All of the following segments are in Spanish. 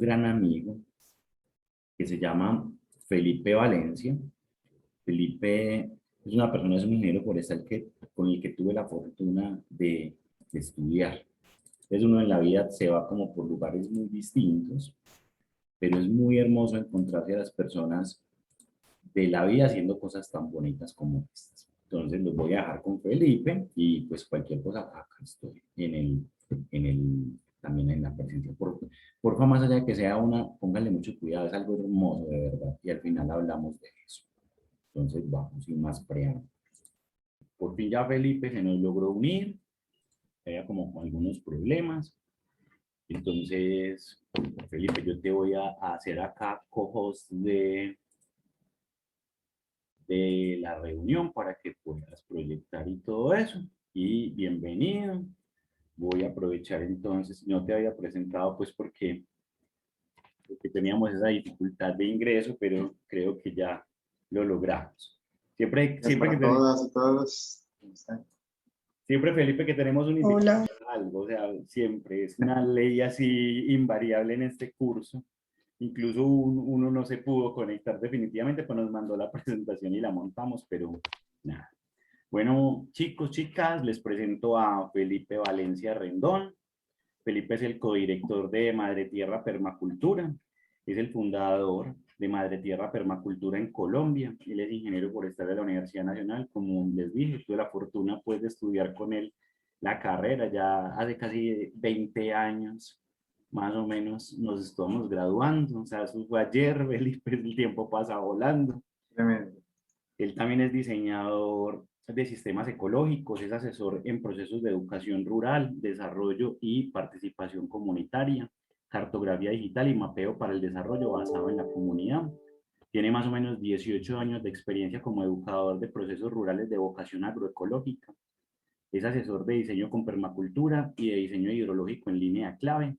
gran amigo que se llama Felipe Valencia. Felipe es una persona, es un ingeniero forestal con el que tuve la fortuna de estudiar. Entonces uno en la vida se va como por lugares muy distintos, pero es muy hermoso encontrarse a las personas de la vida haciendo cosas tan bonitas como estas. Entonces los voy a dejar con Felipe y pues cualquier cosa acá estoy también en la presencia. Porfa, más allá de que sea una, pónganle mucho cuidado, es algo hermoso de verdad y al final hablamos de eso. Entonces vamos sin más preámbulos. Por fin ya Felipe se nos logró unir, había como algunos problemas. Entonces, Felipe, yo te voy a hacer acá co-host de la reunión para que puedas proyectar y todo eso. Y bienvenido. Voy a aprovechar entonces, no te había presentado pues porque teníamos esa dificultad de ingreso, pero creo que ya lo logramos. Gracias para todas y todos. ¿Cómo están? Siempre, Felipe, que tenemos un invitado, Hola. algo, o sea, siempre es una ley así invariable en este curso. Incluso uno no se pudo conectar definitivamente, pues nos mandó la presentación y la montamos, pero nada. Bueno, chicos, chicas, les presento a Felipe Valencia Rendón. Felipe es el codirector de Madre Tierra Permacultura, es el fundador de Madre Tierra Permacultura en Colombia. Él es ingeniero forestal de la Universidad Nacional, como les dije, tuve la fortuna pues de estudiar con él la carrera ya hace casi 20 años, más o menos nos estamos graduando, o sea, eso fue ayer, Felipe, el tiempo pasa volando. Tremendo. Él también es diseñador de sistemas ecológicos, es asesor en procesos de educación rural, desarrollo y participación comunitaria, cartografía digital y mapeo para el desarrollo basado en la comunidad. Tiene más o menos 18 años de experiencia como educador de procesos rurales de vocación agroecológica. Es asesor de diseño con permacultura y de diseño hidrológico en línea clave,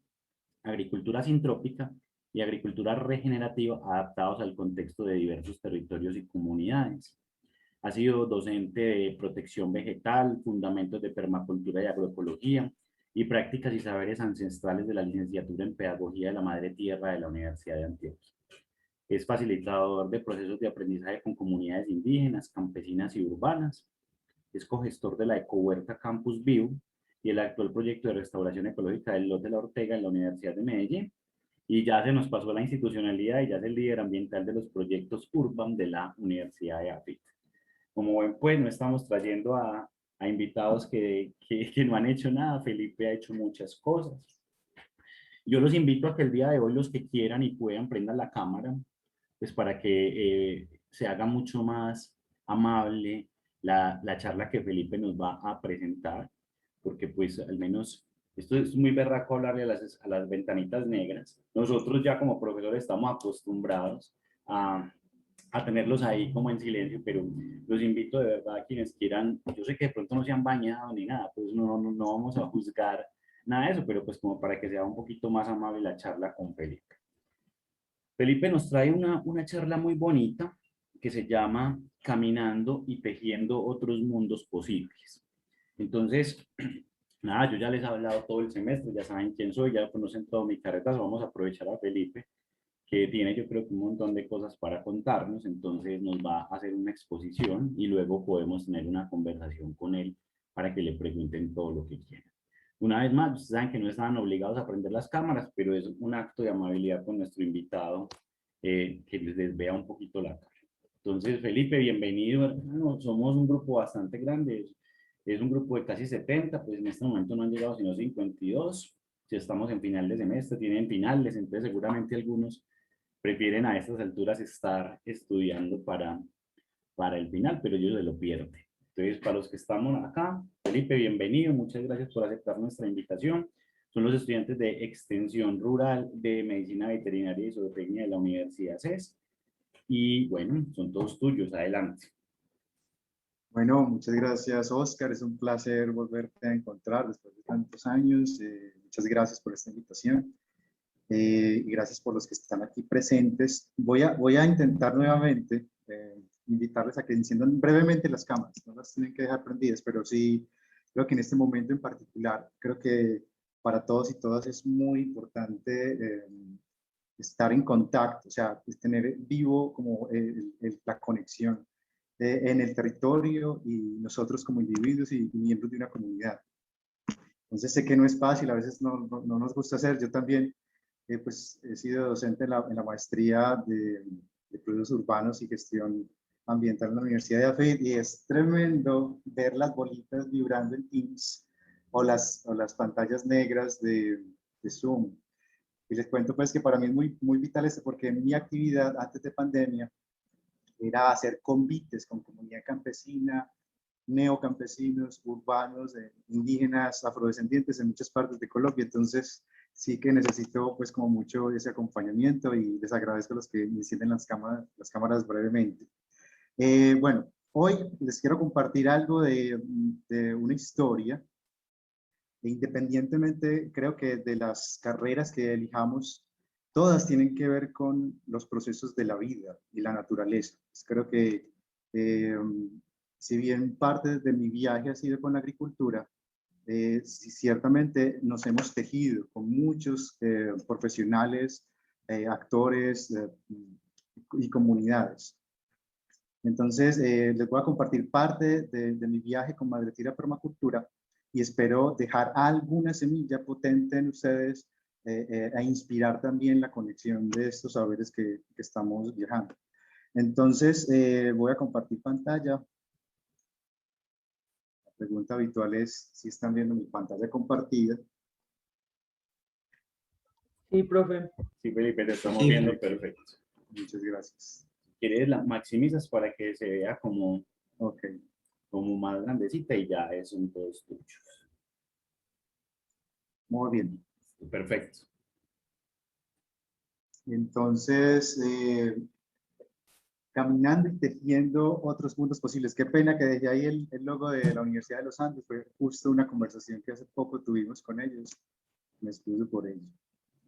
agricultura sintrópica y agricultura regenerativa adaptados al contexto de diversos territorios y comunidades. Ha sido docente de protección vegetal, fundamentos de permacultura y agroecología y prácticas y saberes ancestrales de la licenciatura en pedagogía de la madre tierra de la Universidad de Antioquia. Es facilitador de procesos de aprendizaje con comunidades indígenas, campesinas y urbanas. Es cogestor de la Ecohuerta Campus View y el actual proyecto de restauración ecológica del Lot de la Ortega en la Universidad de Medellín. Y ya se nos pasó la institucionalidad y ya es el líder ambiental de los proyectos Urban de la Universidad de AFIT. Como ven, pues no estamos trayendo a invitados que no han hecho nada. Felipe ha hecho muchas cosas. Yo los invito a que el día de hoy los que quieran y puedan prendan la cámara, pues para que se haga mucho más amable la charla que Felipe nos va a presentar, porque pues al menos esto es muy berraco hablarle a las ventanitas negras. Nosotros ya como profesores estamos acostumbrados a tenerlos ahí como en silencio, pero los invito de verdad a quienes quieran, yo sé que de pronto no se han bañado ni nada, pues no vamos a juzgar nada de eso, pero pues como para que sea un poquito más amable la charla con Felipe. Felipe nos trae una charla muy bonita que se llama Caminando y tejiendo otros mundos posibles. Entonces, nada, yo ya les he hablado todo el semestre, ya saben quién soy, ya conocen todo mi carreta, vamos a aprovechar a Felipe, que tiene yo creo que un montón de cosas para contarnos, entonces nos va a hacer una exposición y luego podemos tener una conversación con él para que le pregunten todo lo que quieran. Una vez más, ustedes saben que no estaban obligados a prender las cámaras, pero es un acto de amabilidad con nuestro invitado que les vea un poquito la cara. Entonces, Felipe, bienvenido, hermano. Somos un grupo bastante grande, es un grupo de casi 70, pues en este momento no han llegado sino 52. Si estamos en final de semestre, tienen finales, entonces seguramente algunos prefieren a estas alturas estar estudiando para el final, pero ellos se lo pierden. Entonces, para los que estamos acá, Felipe, bienvenido, muchas gracias por aceptar nuestra invitación. Son los estudiantes de Extensión Rural de Medicina Veterinaria y Zootecnia de la Universidad CES. Y bueno, son todos tuyos, adelante. Bueno, muchas gracias, Oscar. Es un placer volverte a encontrar después de tantos años. Muchas gracias por esta invitación. Y gracias por los que están aquí presentes. Voy a intentar nuevamente invitarles a que enciendan brevemente las cámaras. No las tienen que dejar prendidas, pero sí creo que en este momento en particular, creo que para todos y todas es muy importante estar en contacto, o sea, pues, tener vivo como la conexión en el territorio y nosotros como individuos y miembros de una comunidad. Entonces sé que no es fácil, a veces no nos gusta hacer. Yo también pues, he sido docente en la maestría de procesos urbanos y gestión ambiental en la Universidad de AFIT y es tremendo ver las bolitas vibrando en Teams o las pantallas negras de Zoom. Y les cuento pues que para mí es muy vital esto porque mi actividad antes de pandemia era hacer convites con comunidad campesina, neocampesinos, urbanos, indígenas, afrodescendientes en muchas partes de Colombia. Entonces sí que necesito pues como mucho ese acompañamiento y les agradezco a los que me encienden las cámaras brevemente. Bueno, hoy les quiero compartir algo de una historia. Independientemente, creo que de las carreras que elijamos, todas tienen que ver con los procesos de la vida y la naturaleza. Pues creo que si bien parte de mi viaje ha sido con la agricultura, ciertamente nos hemos tejido con muchos profesionales, actores y comunidades. Entonces, les voy a compartir parte de mi viaje con Madre Tierra Permacultura y espero dejar alguna semilla potente en ustedes e inspirar también la conexión de estos saberes que estamos viajando. Entonces, voy a compartir pantalla. La pregunta habitual es si están viendo mi pantalla compartida. Sí, profe. Sí, Felipe, te estamos viendo perfecto. Muchas gracias. ¿Quieres la maximizas para que se vea como, Okay. como más grandecita y ya son todos tuyos? Muy bien. Perfecto. Entonces, caminando y tejiendo otros mundos posibles. Qué pena que dejé ahí el logo de la Universidad de los Andes. Fue justo una conversación que hace poco tuvimos con ellos. Me excuso por ello.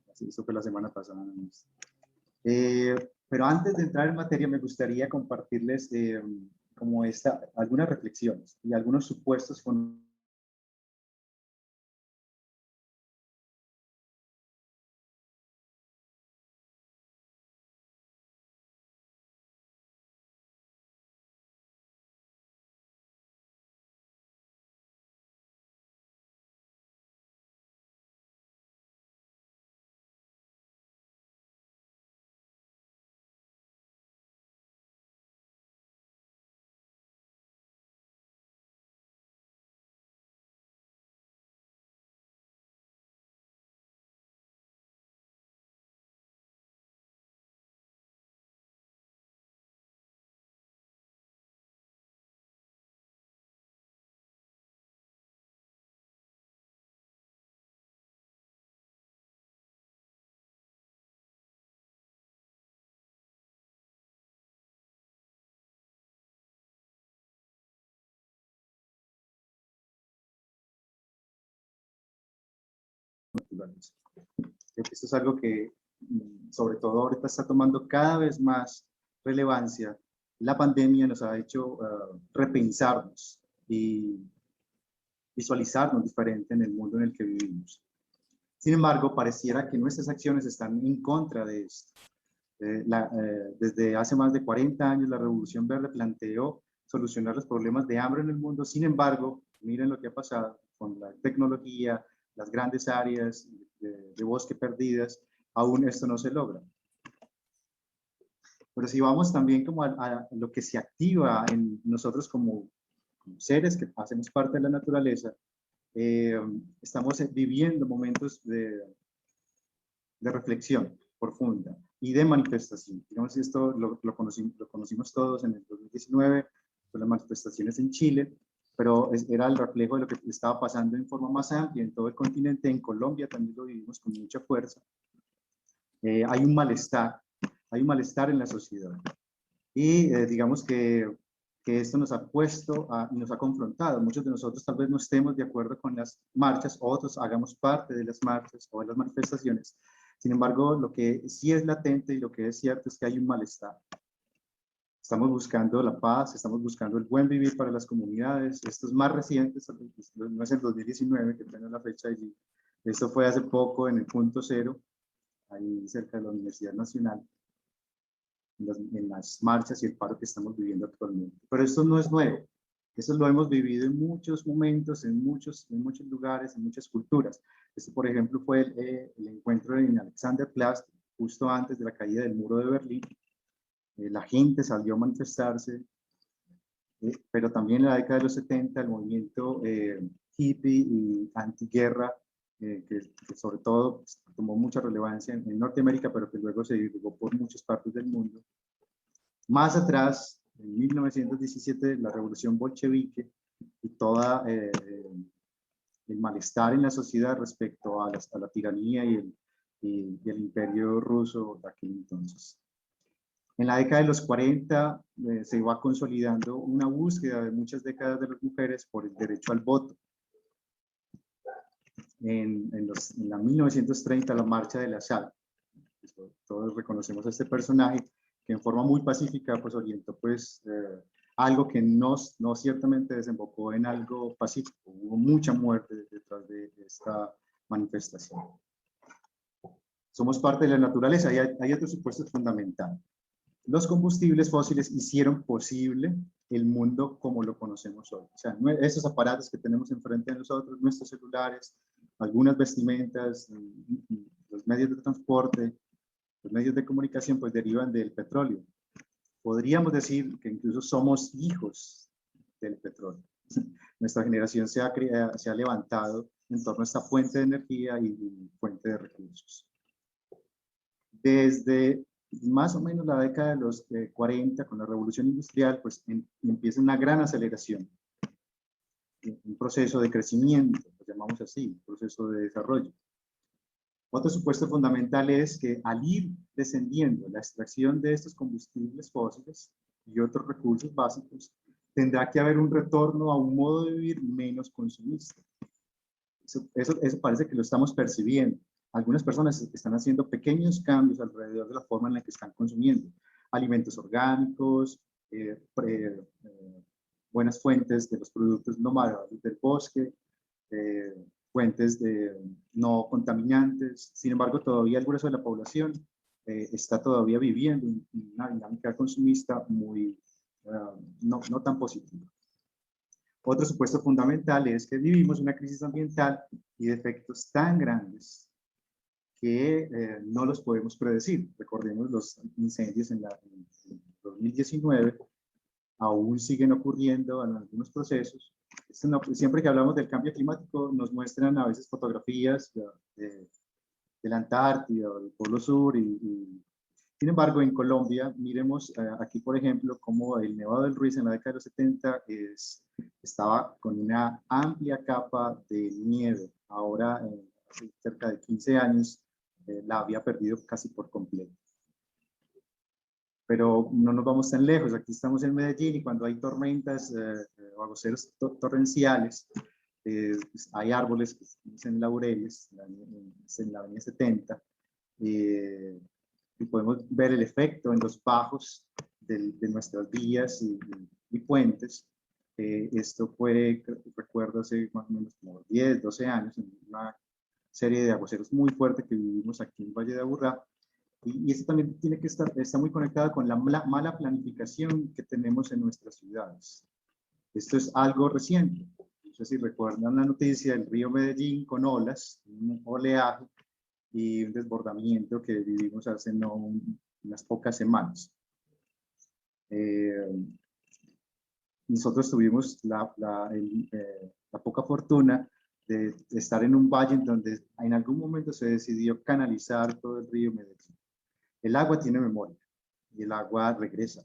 Así, eso fue la semana pasada. Pero antes de entrar en materia, me gustaría compartirles como algunas reflexiones y algunos supuestos con naturales. Creo que esto es algo que, sobre todo ahorita, está tomando cada vez más relevancia. La pandemia nos ha hecho repensarnos y visualizarnos diferente en el mundo en el que vivimos. Sin embargo, pareciera que nuestras acciones están en contra de esto. Desde hace más de 40 años, la Revolución Verde planteó solucionar los problemas de hambre en el mundo. Sin embargo, miren lo que ha pasado con la tecnología, las grandes áreas de bosque perdidas, aún esto no se logra. Pero si vamos también como a lo que se activa en nosotros como seres que hacemos parte de la naturaleza, estamos viviendo momentos de reflexión profunda y de manifestación. Digamos, esto lo conocimos todos en el 2019, con las manifestaciones en Chile, pero era el reflejo de lo que estaba pasando en forma más amplia en todo el continente. En Colombia también lo vivimos con mucha fuerza. Hay un malestar en la sociedad. Y digamos que esto nos ha puesto y nos ha confrontado. Muchos de nosotros tal vez no estemos de acuerdo con las marchas, otros hagamos parte de las marchas o de las manifestaciones. Sin embargo, lo que sí es latente y lo que es cierto es que hay un malestar. Estamos buscando la paz, estamos buscando el buen vivir para las comunidades. Esto es más reciente, no es el 2019 que tengo la fecha allí. Esto fue hace poco en el punto cero. ahí cerca de la Universidad Nacional, en las marchas y el paro que estamos viviendo actualmente. Pero esto no es nuevo. Eso lo hemos vivido en muchos momentos, en muchos lugares, en muchas culturas. Este, por ejemplo, fue el encuentro en Alexanderplatz, justo antes de la caída del muro de Berlín. La gente salió a manifestarse, pero también en la década de los 70 el movimiento hippie y antiguerra, que sobre todo pues, tomó mucha relevancia en Norteamérica, pero que luego se divulgó por muchas partes del mundo. Más atrás, en 1917, la revolución bolchevique y todo el malestar en la sociedad respecto a la tiranía y el imperio ruso de aquel entonces. En la década de los 40 se iba consolidando una búsqueda de muchas décadas de las mujeres por el derecho al voto. En la 1930, la marcha de la sal. Todos reconocemos a este personaje que en forma muy pacífica pues orientó pues algo que no ciertamente desembocó en algo pacífico. Hubo mucha muerte detrás de esta manifestación. Somos parte de la naturaleza y hay otro supuesto fundamental. Los combustibles fósiles hicieron posible el mundo como lo conocemos hoy. O sea, esos aparatos que tenemos enfrente de nosotros, nuestros celulares, algunas vestimentas, los medios de transporte, los medios de comunicación, pues derivan del petróleo. Podríamos decir que incluso somos hijos del petróleo. Nuestra generación se ha levantado en torno a esta fuente de energía y fuente de recursos. Desde más o menos la década de los 40, con la revolución industrial, pues empieza una gran aceleración, un proceso de crecimiento, lo llamamos así, un proceso de desarrollo. Otro supuesto fundamental es que al ir descendiendo la extracción de estos combustibles fósiles y otros recursos básicos, tendrá que haber un retorno a un modo de vivir menos consumista. Eso parece que lo estamos percibiendo. Algunas personas están haciendo pequeños cambios alrededor de la forma en la que están consumiendo. Alimentos orgánicos, buenas fuentes de los productos no maderables del bosque, fuentes no contaminantes. Sin embargo, todavía el grueso de la población está todavía viviendo una dinámica consumista muy, no tan positiva. Otro supuesto fundamental es que vivimos una crisis ambiental y de efectos tan grandes que no los podemos predecir. Recordemos los incendios en 2019, aún siguen ocurriendo en algunos procesos. Siempre que hablamos del cambio climático nos muestran a veces fotografías de la Antártida o del Polo Sur sin embargo, en Colombia, miremos aquí, por ejemplo, cómo el Nevado del Ruiz en la década de los 70 estaba con una amplia capa de nieve. Ahora, hace cerca de 15 años, la había perdido casi por completo. Pero no nos vamos tan lejos. Aquí estamos en Medellín y cuando hay tormentas o aguaceros torrenciales, pues hay árboles que estamos en Laureles, en la avenida 70, y podemos ver el efecto en los bajos de nuestras vías y puentes. Esto fue, recuerdo, hace más o menos como 10, 12 años, en una serie de aguaceros muy fuertes que vivimos aquí en Valle de Aburrá. Y esto también está muy conectado con la mala planificación que tenemos en nuestras ciudades. Esto es algo reciente. No sé si recuerdan la noticia del río Medellín con olas, un oleaje y un desbordamiento que vivimos hace unas pocas semanas. Nosotros tuvimos la poca fortuna de estar en un valle en donde en algún momento se decidió canalizar todo el río Medellín. El agua tiene memoria y el agua regresa.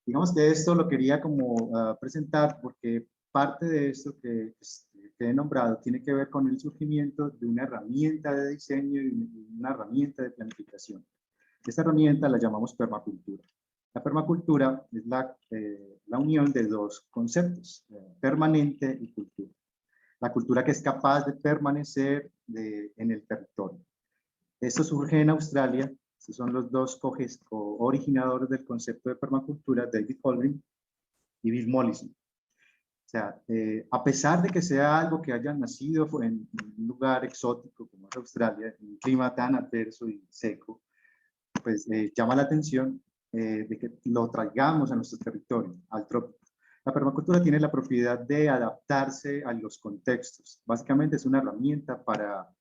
Digamos que esto lo quería como presentar porque parte de esto que he nombrado tiene que ver con el surgimiento de una herramienta de diseño y una herramienta de planificación. Esta herramienta la llamamos permacultura. La permacultura es la unión de dos conceptos, permanente y cultura. La cultura que es capaz de permanecer en el territorio. Esto surge en Australia. Estos son los dos originadores del concepto de permacultura, David Holmgren y Bill Mollison. O sea, a pesar de que sea algo que haya nacido en un lugar exótico como es Australia, en un clima tan adverso y seco, pues llama la atención de que lo traigamos a nuestro territorio, al trópico. La permacultura tiene la propiedad de adaptarse a los contextos. Básicamente es una herramienta para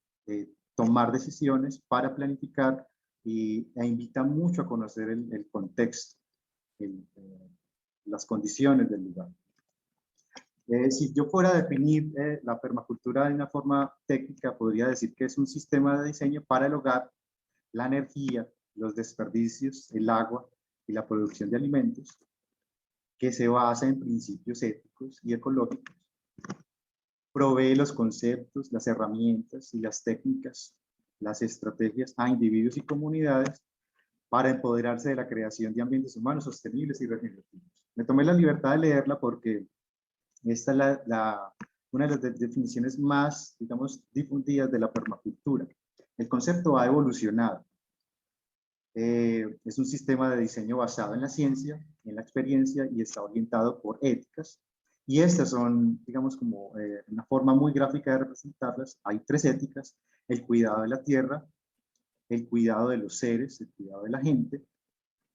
tomar decisiones, para planificar e invita mucho a conocer el contexto, las condiciones del lugar. Si yo fuera a definir la permacultura de una forma técnica, podría decir que es un sistema de diseño para el hogar, la energía, los desperdicios, el agua y la producción de alimentos, que se basa en principios éticos y ecológicos. Provee los conceptos, las herramientas y las técnicas, las estrategias a individuos y comunidades para empoderarse de la creación de ambientes humanos sostenibles y regenerativos. Me tomé la libertad de leerla porque esta es una de las definiciones más, digamos, difundidas de la permacultura. El concepto ha evolucionado. Es un sistema de diseño basado en la ciencia, en la experiencia y está orientado por éticas. Y estas son, digamos, como una forma muy gráfica de representarlas. Hay 3 éticas: el cuidado de la tierra, el cuidado de los seres, el cuidado de la gente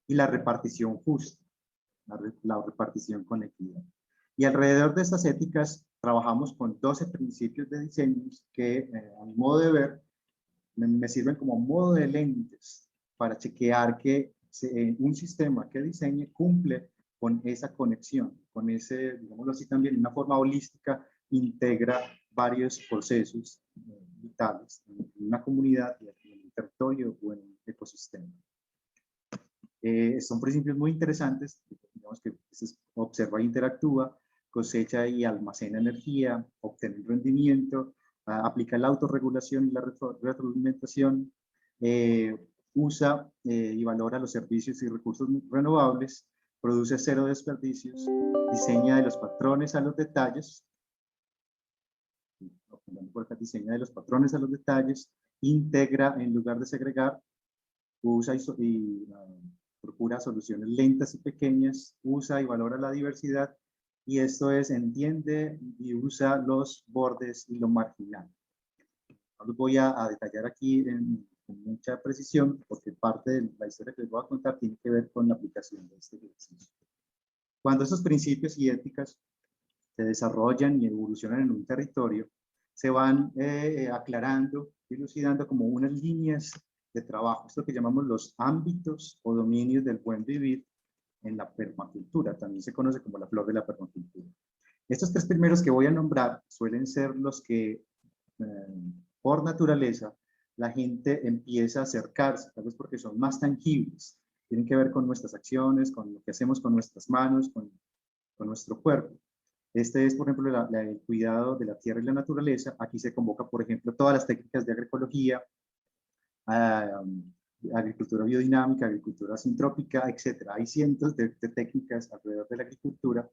y la repartición justa, la repartición con equidad. Y alrededor de estas éticas trabajamos con 12 principios de diseño que, a mi modo de ver, me sirven como modo de lentes para chequear que un sistema que diseñe cumple con esa conexión, con ese, digámoslo así también, de una forma holística, integra varios procesos vitales en una comunidad, en un territorio o en un ecosistema. Son principios muy interesantes, digamos que observa e interactúa, cosecha y almacena energía, obtiene rendimiento, aplica la autorregulación y la retroalimentación, usa y valora los servicios y recursos renovables, produce 0 desperdicios, diseña de los patrones a los detalles, diseña de los patrones a los detalles, integra en lugar de segregar, usa y procura soluciones lentas y pequeñas, usa y valora la diversidad, y esto es, entiende y usa los bordes y lo marginal. No los voy a detallar aquí con mucha precisión, porque parte de la historia que les voy a contar tiene que ver con la aplicación de este ejercicio. Cuando esos principios y éticas se desarrollan y evolucionan en un territorio, se van aclarando, dilucidando como unas líneas de trabajo, esto que llamamos los ámbitos o dominios del buen vivir en la permacultura, también se conoce como la flor de la permacultura. Estos 3 primeros que voy a nombrar suelen ser los que, por naturaleza, la gente empieza a acercarse, tal vez porque son más tangibles, tienen que ver con nuestras acciones, con lo que hacemos con nuestras manos, con nuestro cuerpo. Este es, por ejemplo, el cuidado de la tierra y la naturaleza. Aquí se convoca, por ejemplo, todas las técnicas de agroecología, agricultura biodinámica, agricultura sintrópica, etc. Hay cientos de técnicas alrededor de la agricultura.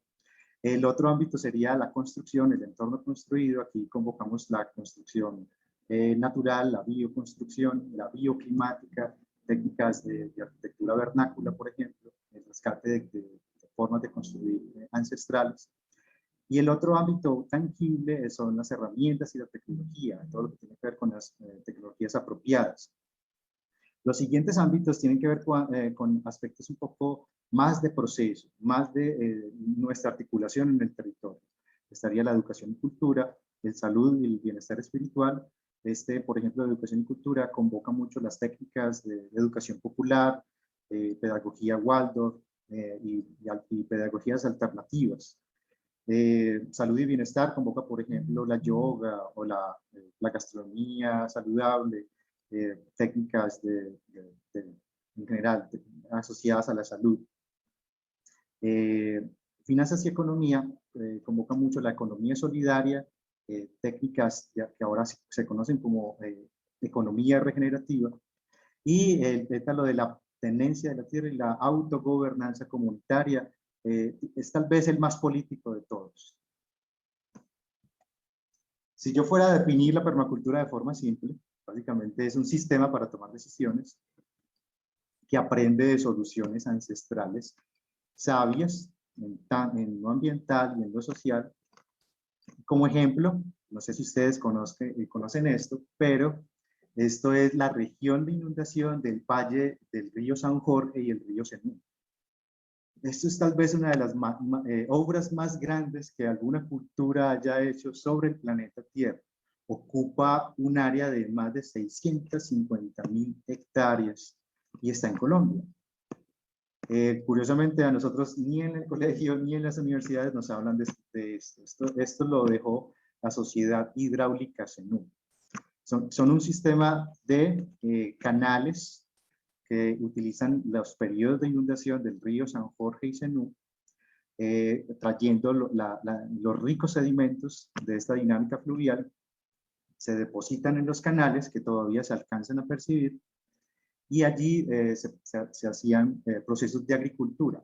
El otro ámbito sería la construcción, el entorno construido. Aquí convocamos la construcción natural, la bioconstrucción, la bioclimática, técnicas de arquitectura vernácula, por ejemplo, el rescate de formas de construir ancestrales. Y el otro ámbito tangible son las herramientas y la tecnología, todo lo que tiene que ver con las tecnologías apropiadas. Los siguientes ámbitos tienen que ver con aspectos un poco más de proceso, más de nuestra articulación en el territorio. Estaría la educación y cultura, el salud y el bienestar espiritual. Por ejemplo, la educación y cultura convoca mucho las técnicas de educación popular, pedagogía Waldorf y pedagogías alternativas. Salud y bienestar convoca, por ejemplo, la yoga o la gastronomía saludable, técnicas en general asociadas a la salud. Finanzas y economía convoca mucho la economía solidaria, técnicas que ahora se conocen como economía regenerativa, y el pétalo de la tenencia de la tierra y la autogobernanza comunitaria. Es tal vez el más político de todos. Si yo fuera a definir la permacultura de forma simple, básicamente es un sistema para tomar decisiones que aprende de soluciones ancestrales sabias en lo ambiental y en lo social, Como ejemplo, no sé si ustedes conocen esto, pero esto es la región de inundación del valle del río San Jorge y el río Cenú. Esto es tal vez una de las obras más grandes que alguna cultura haya hecho sobre el planeta Tierra. Ocupa un área de más de 650.000 hectáreas y está en Colombia. Curiosamente, a nosotros ni en el colegio ni en las universidades nos hablan de esto. Esto lo dejó la Sociedad Hidráulica Cenú. Son un sistema de canales que utilizan los periodos de inundación del río San Jorge y Cenú, trayendo los ricos sedimentos de esta dinámica fluvial, se depositan en los canales que todavía se alcanzan a percibir, y allí se hacían procesos de agricultura.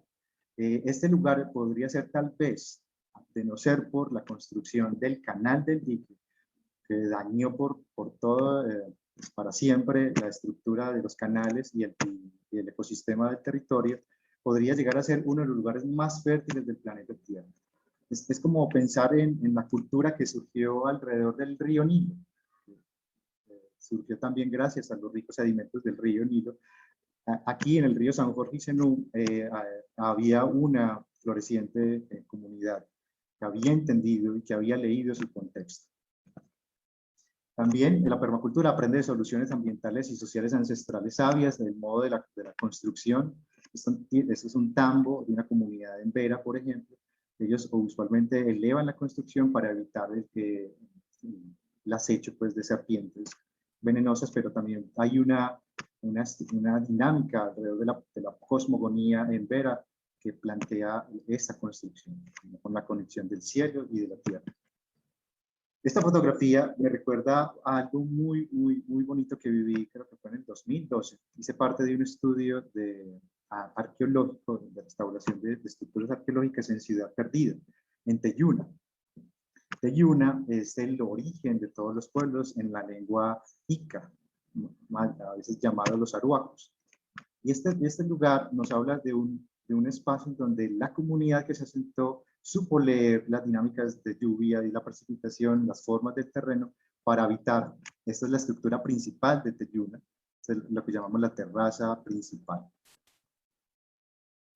Este lugar podría ser tal vez, de no ser por la construcción del canal del dique, que dañó por todo, para siempre la estructura de los canales y el ecosistema del territorio, podría llegar a ser uno de los lugares más fértiles del planeta Tierra. Es como pensar en la cultura que surgió alrededor del río Nilo. Surgió también gracias a los ricos sedimentos del río Nilo. Aquí en el río San Jorge y Cenú había una floreciente comunidad que había entendido y que había leído su contexto. También la permacultura aprende de soluciones ambientales y sociales ancestrales sabias, del modo de la construcción. Esto es un tambo de una comunidad en Vera, por ejemplo. Ellos usualmente elevan la construcción para evitar el acecho, pues, de serpientes venenosas, pero también hay una dinámica alrededor de la cosmogonía en Vera que plantea esa construcción, con la conexión del cielo y de la tierra. Esta fotografía me recuerda a algo muy bonito que viví, creo que fue en el 2012. Hice parte de un estudio arqueológico, de restauración de estructuras arqueológicas en Ciudad Perdida, en Teyuna. Teyuna es el origen de todos los pueblos en la lengua Ica, a veces llamado los aruacos. Y este lugar nos habla de un espacio en donde la comunidad que se asentó supo leer las dinámicas de lluvia y la precipitación, las formas del terreno para habitar. Esta es la estructura principal de Teyuna, es lo que llamamos la terraza principal.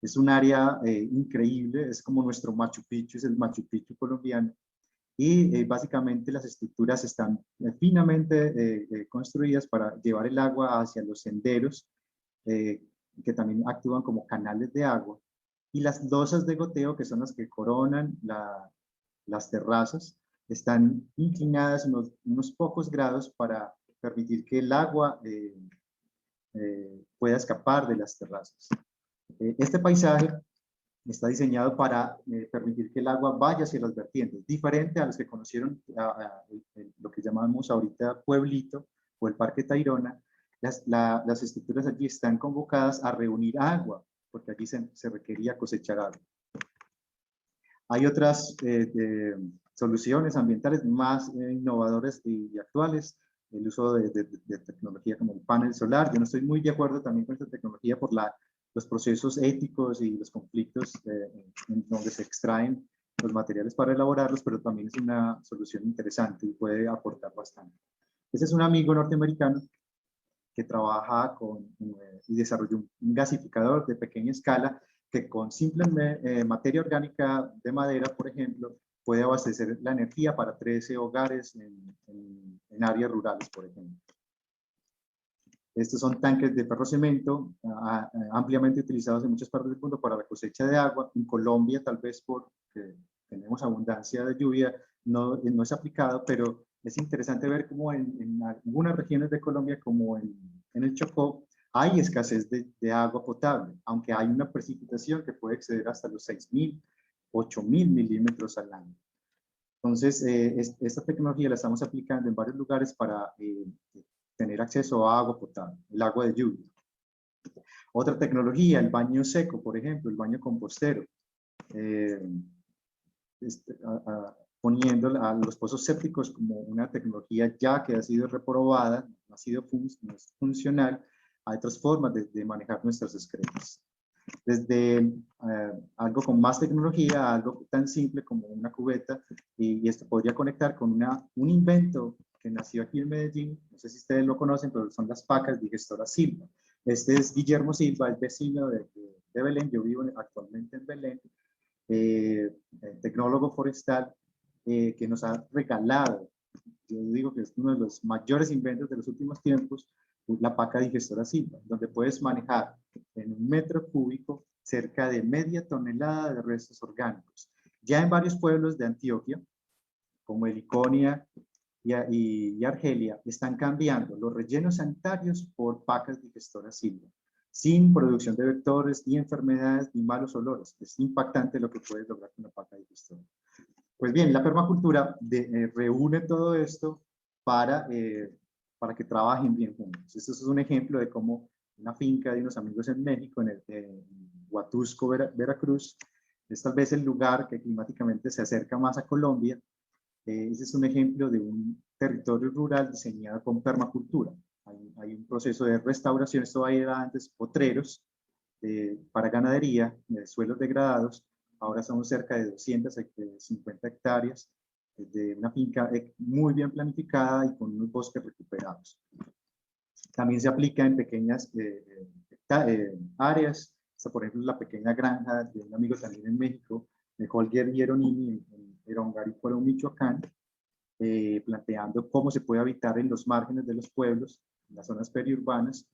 Es un área increíble, es como nuestro Machu Picchu, es el Machu Picchu colombiano. Y básicamente las estructuras están finamente construidas para llevar el agua hacia los senderos, que también actúan como canales de agua, y las losas de goteo, que son las que coronan las terrazas, están inclinadas unos pocos grados para permitir que el agua pueda escapar de las terrazas. Este paisaje está diseñado para permitir que el agua vaya hacia las vertientes, diferente a los que conocieron lo que llamamos ahorita Pueblito o el Parque Tayrona. Las estructuras allí están convocadas a reunir agua, porque allí se requería cosechar agua. Hay otras soluciones ambientales más innovadoras y actuales, el uso de tecnología como el panel solar. Yo no estoy muy de acuerdo también con esta tecnología por los procesos éticos y los conflictos en donde se extraen los materiales para elaborarlos, pero también es una solución interesante y puede aportar bastante. Ese es un amigo norteamericano que trabaja y desarrolló un gasificador de pequeña escala que con simple materia orgánica de madera, por ejemplo, puede abastecer la energía para 13 hogares en áreas rurales, por ejemplo. Estos son tanques de ferrocemento ampliamente utilizados en muchas partes del mundo para la cosecha de agua. En Colombia, tal vez porque tenemos abundancia de lluvia, no es aplicado, pero es interesante ver cómo en algunas regiones de Colombia, como en el Chocó, hay escasez de agua potable, aunque hay una precipitación que puede exceder hasta los 6.000, 8.000 milímetros al año. Entonces, esta tecnología la estamos aplicando en varios lugares para tener acceso a agua potable, el agua de lluvia. Otra tecnología, el baño seco, por ejemplo, el baño compostero. Poniendo a los pozos sépticos como una tecnología ya que ha sido reprobada, no es funcional, hay otras formas de manejar nuestras excretas. desde algo con más tecnología a algo tan simple como una cubeta, y esto podría conectar con un invento que nació aquí en Medellín, no sé si ustedes lo conocen, pero son las pacas digestoras Silva. Este es Guillermo Silva, el vecino de Belén, yo vivo actualmente en Belén, tecnólogo forestal, que nos ha regalado, yo digo que es uno de los mayores inventos de los últimos tiempos, la paca digestora Silva, donde puedes manejar en 1 metro cúbico cerca de media tonelada de restos orgánicos. Ya en varios pueblos de Antioquia, como Heliconia y Argelia, están cambiando los rellenos sanitarios por pacas digestoras Silva, sin producción de vectores, ni enfermedades, ni malos olores. Es impactante lo que puedes lograr con una paca digestora. Pues bien, la permacultura reúne todo esto para que trabajen bien juntos. Este es un ejemplo de cómo una finca de unos amigos en México, en Huatusco, Veracruz, es tal vez el lugar que climáticamente se acerca más a Colombia. Ese es un ejemplo de un territorio rural diseñado con permacultura. Hay un proceso de restauración, esto era antes potreros para ganadería, suelos degradados. Ahora son cerca de 250 hectáreas de una finca muy bien planificada y con unos bosques recuperados. También se aplica en pequeñas áreas. Esta, por ejemplo, la pequeña granja de un amigo también en México, de Holger Hieronimi, en Erongarícuaro, Michoacán, planteando cómo se puede habitar en los márgenes de los pueblos, en las zonas periurbanas.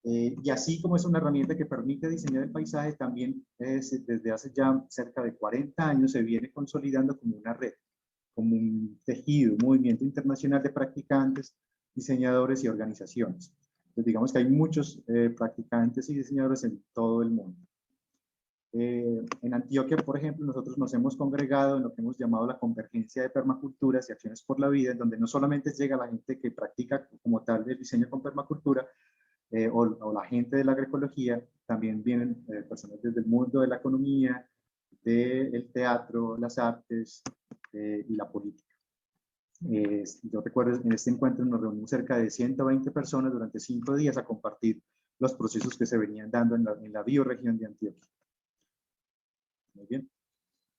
Y así como es una herramienta que permite diseñar el paisaje, también desde hace ya cerca de 40 años se viene consolidando como una red, como un tejido, un movimiento internacional de practicantes, diseñadores y organizaciones. Entonces, digamos que hay muchos practicantes y diseñadores en todo el mundo. En Antioquia, por ejemplo, nosotros nos hemos congregado en lo que hemos llamado la convergencia de permaculturas y acciones por la vida, en donde no solamente llega la gente que practica como tal el diseño con permacultura, o la gente de la agroecología, también vienen personas desde el mundo de la economía, del teatro, las artes y la política. Yo recuerdo en este encuentro nos reunimos cerca de 120 personas durante 5 días a compartir los procesos que se venían dando en la bioregión de Antioquia. Muy bien.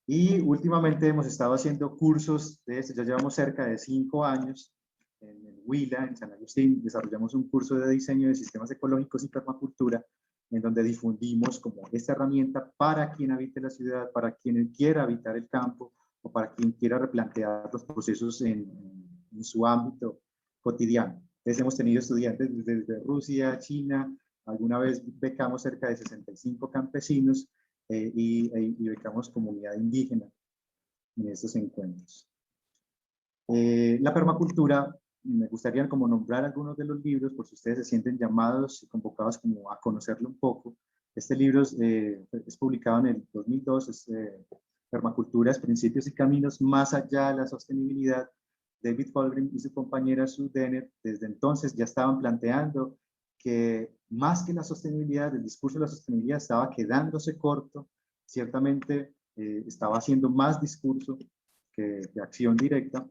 Y últimamente hemos estado haciendo cursos de esto, ya llevamos cerca de 5 años en el Huila, en San Agustín, desarrollamos un curso de diseño de sistemas ecológicos y permacultura, en donde difundimos como esta herramienta para quien habite la ciudad, para quien quiera habitar el campo, o para quien quiera replantear los procesos en su ámbito cotidiano. Entonces hemos tenido estudiantes desde Rusia, China, alguna vez becamos cerca de 65 campesinos, y becamos comunidad indígena en estos encuentros. La permacultura, me gustaría como nombrar algunos de los libros, por si ustedes se sienten llamados y convocados como a conocerlo un poco. Este libro es publicado en el 2002, es Permaculturas, Principios y Caminos más allá de la sostenibilidad. David Holmgren y su compañera Sue Dennett desde entonces ya estaban planteando que más que la sostenibilidad, el discurso de la sostenibilidad estaba quedándose corto, ciertamente estaba haciendo más discurso que acción directa,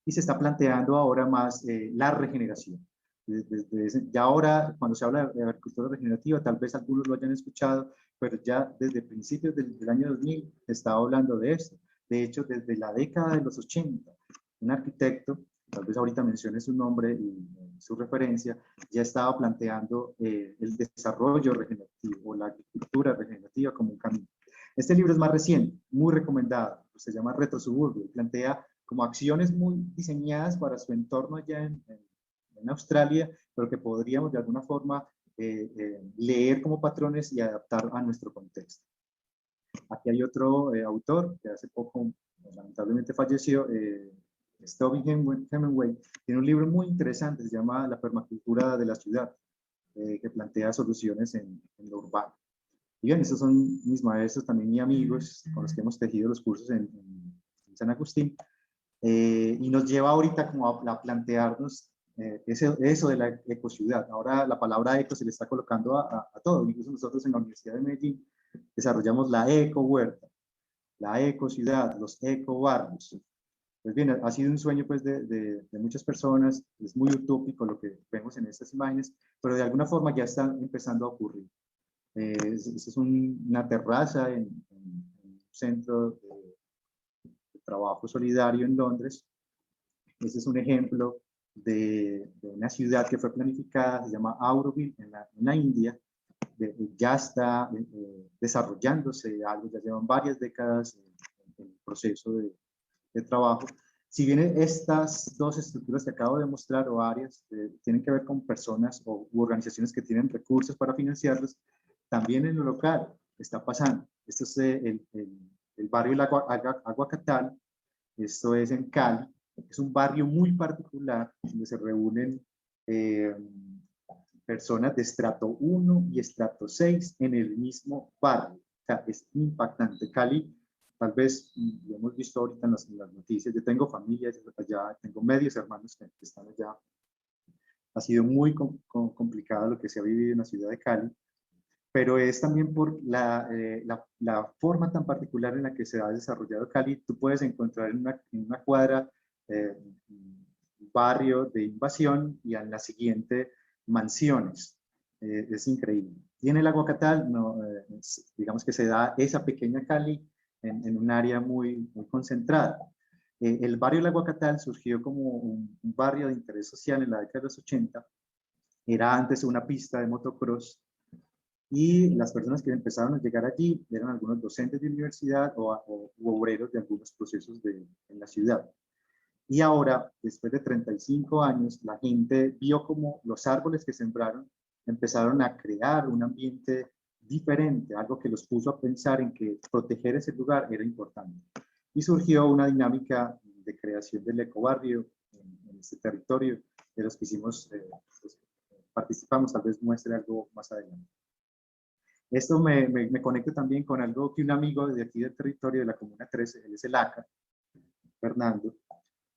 y se está planteando ahora más la regeneración. Ya ahora, cuando se habla de agricultura regenerativa, tal vez algunos lo hayan escuchado, pero ya desde principios del año 2000 se estaba hablando de esto. De hecho, desde la década de los 80, un arquitecto, tal vez ahorita mencione su nombre y su referencia, ya estaba planteando el desarrollo regenerativo o la agricultura regenerativa como un camino. Este libro es más reciente, muy recomendado, se llama Retrosuburbio, plantea como acciones muy diseñadas para su entorno allá en Australia, pero que podríamos de alguna forma leer como patrones y adaptar a nuestro contexto. Aquí hay otro autor que hace poco lamentablemente falleció, Toby Hemingway, tiene un libro muy interesante, se llama La permacultura de la ciudad, que plantea soluciones en lo urbano. Y bien, estos son mis maestros, también mis amigos, con los que hemos tejido los cursos en San Agustín, y nos lleva ahorita como a plantearnos eso de la ecociudad. Ahora la palabra eco se le está colocando a todo, incluso nosotros en la Universidad de Medellín desarrollamos la eco-huerta, la ecociudad, los ecobarrios. Pues bien, ha sido un sueño pues de muchas personas, es muy utópico lo que vemos en estas imágenes, pero de alguna forma ya está empezando a ocurrir. Es una terraza en un centro de trabajo solidario en Londres. Este es un ejemplo de una ciudad que fue planificada, se llama Auroville, en la India. Ya está desarrollándose algo, ya llevan varias décadas en el proceso de trabajo. Si bien estas dos estructuras que acabo de mostrar o áreas tienen que ver con personas u organizaciones que tienen recursos para financiarlos, también en lo local está pasando. Esto es el barrio Aguacatal, esto es en Cali, es un barrio muy particular donde se reúnen personas de estrato 1 y estrato 6 en el mismo barrio. O sea, es impactante. Cali, tal vez lo hemos visto ahorita en las noticias, yo tengo familia allá, tengo medios hermanos que están allá. Ha sido muy complicado lo que se ha vivido en la ciudad de Cali, pero es también por la forma tan particular en la que se ha desarrollado Cali. Tú puedes encontrar en una cuadra barrio de invasión y en la siguiente mansiones. Es increíble. Y en el Aguacatal, no, digamos que se da esa pequeña Cali en un área muy, muy concentrada. El barrio del Aguacatal surgió como un barrio de interés social en la década de los 80. Era antes una pista de motocross y las personas que empezaron a llegar allí eran algunos docentes de universidad o obreros de algunos procesos en la ciudad. Y ahora, después de 35 años, la gente vio como los árboles que sembraron empezaron a crear un ambiente diferente, algo que los puso a pensar en que proteger ese lugar era importante. Y surgió una dinámica de creación del ecobarrio en este territorio, de los que hicimos, pues, participamos, tal vez muestre algo más adelante. Esto me conecta también con algo que un amigo de aquí del territorio de la Comuna 13, él es el ACA, Fernando.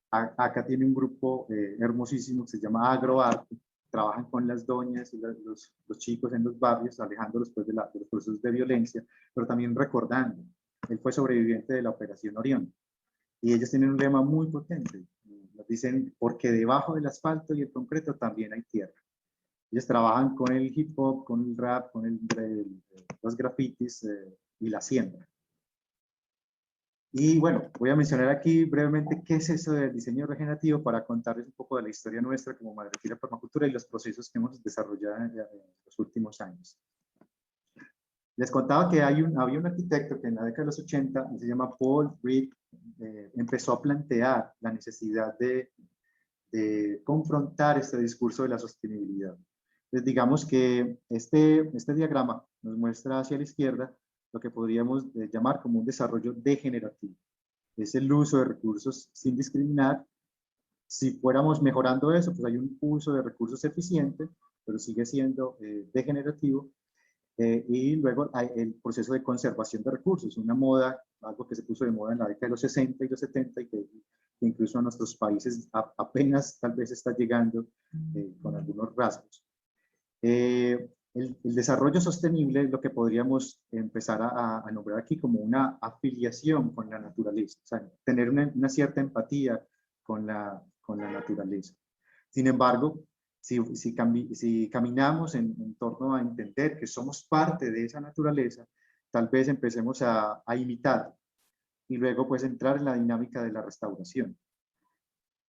Acá tiene un grupo hermosísimo que se llama Agroarte. Trabajan con las doñas y los chicos en los barrios, alejándolos pues, de los procesos de violencia, pero también recordando. Él fue sobreviviente de la Operación Orión. Y ellos tienen un lema muy potente. Nos dicen, porque debajo del asfalto y el concreto también hay tierra. Ellos trabajan con el hip hop, con el rap, con los grafitis y la siembra. Y bueno, voy a mencionar aquí brevemente qué es eso del diseño regenerativo para contarles un poco de la historia nuestra como Madrefila Permacultura y los procesos que hemos desarrollado en los últimos años. Les contaba que había un arquitecto que en la década de los 80, se llama Paul Reed, empezó a plantear la necesidad de confrontar este discurso de la sostenibilidad. Entonces, digamos que este diagrama nos muestra hacia la izquierda lo que podríamos llamar como un desarrollo degenerativo. Es el uso de recursos sin discriminar. Si fuéramos mejorando eso, pues hay un uso de recursos eficiente, pero sigue siendo degenerativo. Y luego hay el proceso de conservación de recursos, una moda, algo que se puso de moda en la década de los 60 y los 70 y que incluso a nuestros países apenas tal vez está llegando con algunos rasgos. El desarrollo sostenible es lo que podríamos empezar a nombrar aquí como una afiliación con la naturaleza, o sea, tener una cierta empatía con la naturaleza. Sin embargo, si caminamos en torno a entender que somos parte de esa naturaleza, tal vez empecemos a imitar y luego pues entrar en la dinámica de la restauración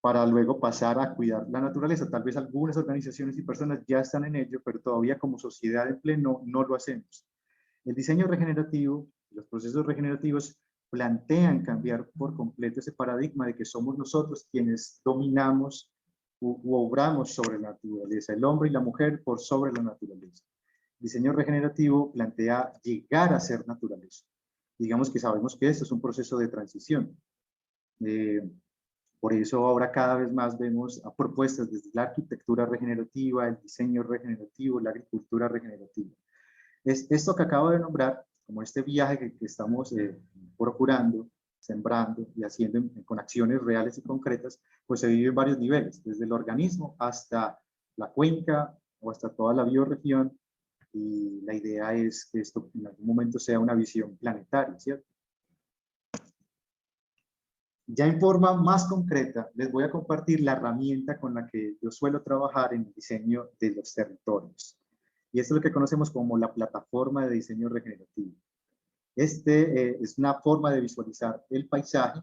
para luego pasar a cuidar la naturaleza. Tal vez algunas organizaciones y personas ya están en ello, pero todavía como sociedad en pleno no lo hacemos. El diseño regenerativo, los procesos regenerativos plantean cambiar por completo ese paradigma de que somos nosotros quienes dominamos u obramos sobre la naturaleza, el hombre y la mujer por sobre la naturaleza. El diseño regenerativo plantea llegar a ser naturaleza. Digamos que sabemos que esto es un proceso de transición. Por eso ahora cada vez más vemos propuestas desde la arquitectura regenerativa, el diseño regenerativo, la agricultura regenerativa. Esto que acabo de nombrar, como este viaje que estamos procurando, sembrando y haciendo con acciones reales y concretas, pues se vive en varios niveles, desde el organismo hasta la cuenca o hasta toda la biorregión, y la idea es que esto en algún momento sea una visión planetaria, ¿cierto? Ya en forma más concreta, les voy a compartir la herramienta con la que yo suelo trabajar en el diseño de los territorios. Y esto es lo que conocemos como la plataforma de diseño regenerativo. Es una forma de visualizar el paisaje,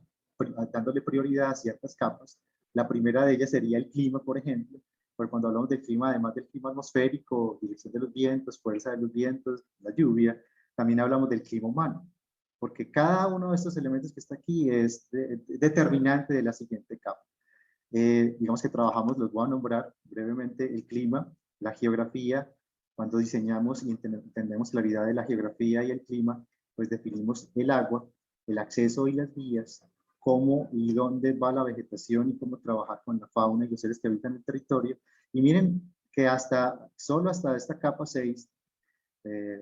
dándole prioridad a ciertas capas. La primera de ellas sería el clima, por ejemplo, porque cuando hablamos del clima, además del clima atmosférico, dirección de los vientos, fuerza de los vientos, la lluvia, también hablamos del clima humano, porque cada uno de estos elementos que está aquí es determinante de la siguiente capa. Digamos que trabajamos, los voy a nombrar brevemente, el clima, la geografía. Cuando diseñamos y entendemos claridad de la geografía y el clima, pues definimos el agua, el acceso y las vías, cómo y dónde va la vegetación y cómo trabajar con la fauna y los seres que habitan el territorio. Y miren que solo hasta esta capa 6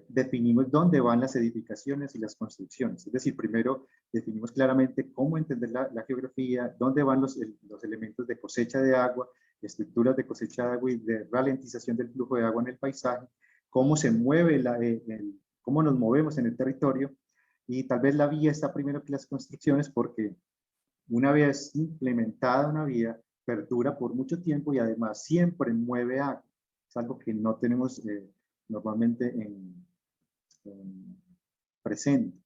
definimos dónde van las edificaciones y las construcciones. Es decir, primero definimos claramente cómo entender la geografía, dónde van los elementos de cosecha de agua, estructuras de cosecha de agua y de ralentización del flujo de agua en el paisaje, cómo se mueve, cómo nos movemos en el territorio, y tal vez la vía está primero que las construcciones, porque una vez implementada una vía, perdura por mucho tiempo y además siempre mueve agua. Es algo que no tenemos normalmente en presente.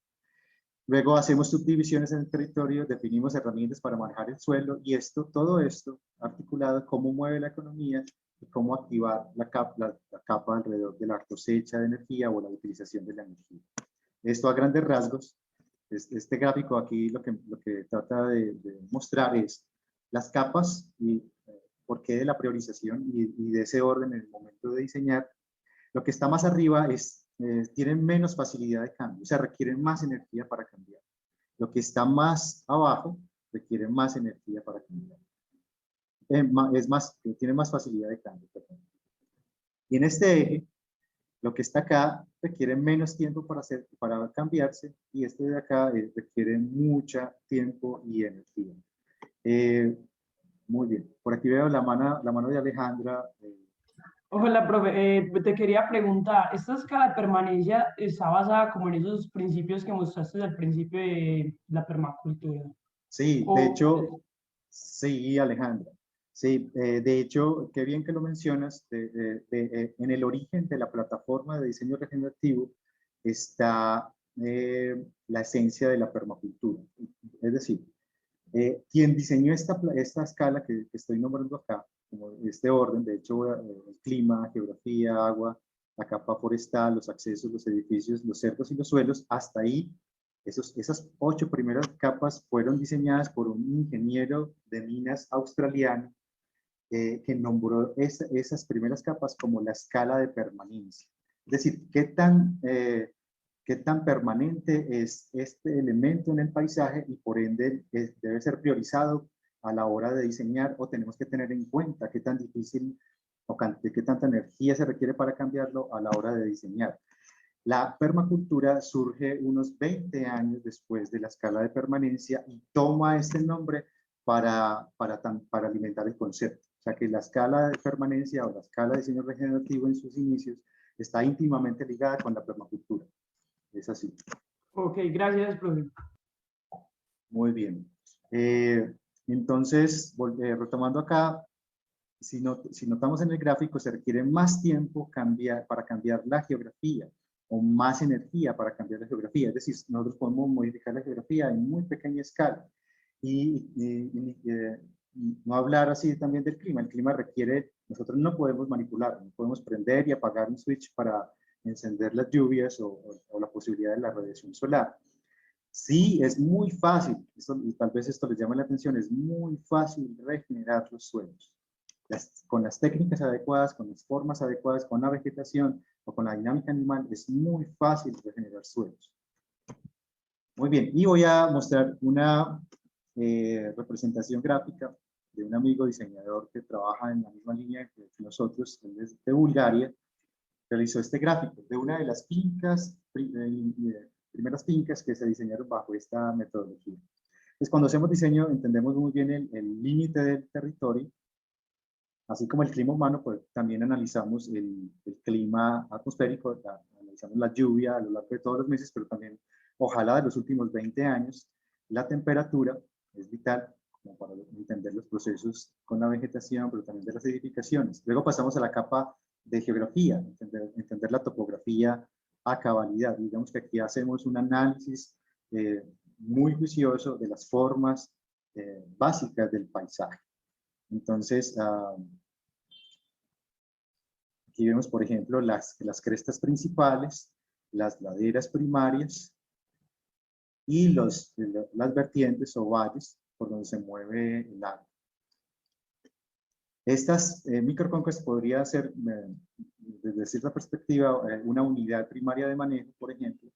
Luego hacemos subdivisiones en el territorio, definimos herramientas para manejar el suelo y todo esto articulado, cómo mueve la economía y cómo activar la capa alrededor de la cosecha de energía o la utilización de la energía. Esto a grandes rasgos. Este gráfico aquí lo que trata de mostrar es las capas y por qué de la priorización y de ese orden en el momento de diseñar. Lo que está más arriba tienen menos facilidad de cambio, o sea, requieren más energía para cambiar. Lo que está más abajo requiere más energía para cambiar. Tiene más facilidad de cambio. Perdón. Y en este eje, lo que está acá requiere menos tiempo para cambiarse, y este de acá requiere mucho tiempo y energía. Muy bien. Por aquí veo la mano de Alejandra. Hola, profe. Te quería preguntar, ¿esta escala de permanencia está basada como en esos principios que mostraste al principio de la permacultura? Sí, de hecho, sí, Alejandra. Sí, de hecho, qué bien que lo mencionas. En el origen de la plataforma de diseño regenerativo está la esencia de la permacultura. Es decir, quien diseñó esta escala que estoy nombrando acá, como este orden, de hecho, el clima, geografía, agua, la capa forestal, los accesos, los edificios, los cercos y los suelos, hasta ahí, esas 8 primeras capas fueron diseñadas por un ingeniero de minas australiano que nombró esas primeras capas como la escala de permanencia. Es decir, qué tan permanente es este elemento en el paisaje y por ende debe ser priorizado a la hora de diseñar, o tenemos que tener en cuenta qué tan difícil o qué tanta energía se requiere para cambiarlo a la hora de diseñar. La permacultura surge unos 20 años después de la escala de permanencia y toma este nombre para alimentar el concepto. O sea que la escala de permanencia o la escala de diseño regenerativo en sus inicios está íntimamente ligada con la permacultura. Es así. Ok, gracias, profe. Muy bien. Entonces, retomando acá, si notamos en el gráfico, se requiere más tiempo para cambiar la geografía o más energía para cambiar la geografía. Es decir, nosotros podemos modificar la geografía en muy pequeña escala. Y no hablar así también del clima. El clima requiere, nosotros no podemos manipular, no podemos prender y apagar un switch para encender las lluvias o la posibilidad de la radiación solar. Sí, es muy fácil, y tal vez esto les llame la atención, es muy fácil regenerar los suelos. Con las técnicas adecuadas, con las formas adecuadas, con la vegetación o con la dinámica animal, es muy fácil regenerar suelos. Muy bien, y voy a mostrar una representación gráfica de un amigo diseñador que trabaja en la misma línea que nosotros, él es de Bulgaria. Realizó este gráfico de una de las fincas, primeras fincas que se diseñaron bajo esta metodología. Entonces, cuando hacemos diseño, entendemos muy bien el límite del territorio, así como el clima humano, pues también analizamos el clima atmosférico, analizamos la lluvia a lo largo de todos los meses, pero también, ojalá, de los últimos 20 años. La temperatura es vital como para entender los procesos con la vegetación, pero también de las edificaciones. Luego pasamos a la capa de geografía, entender la topografía a cabalidad. Digamos que aquí hacemos un análisis muy juicioso de las formas básicas del paisaje. Entonces, aquí vemos, por ejemplo, las crestas principales, las laderas primarias y las vertientes o valles por donde se mueve el agua. Estas microcuencas podría ser, desde cierta perspectiva, una unidad primaria de manejo, por ejemplo.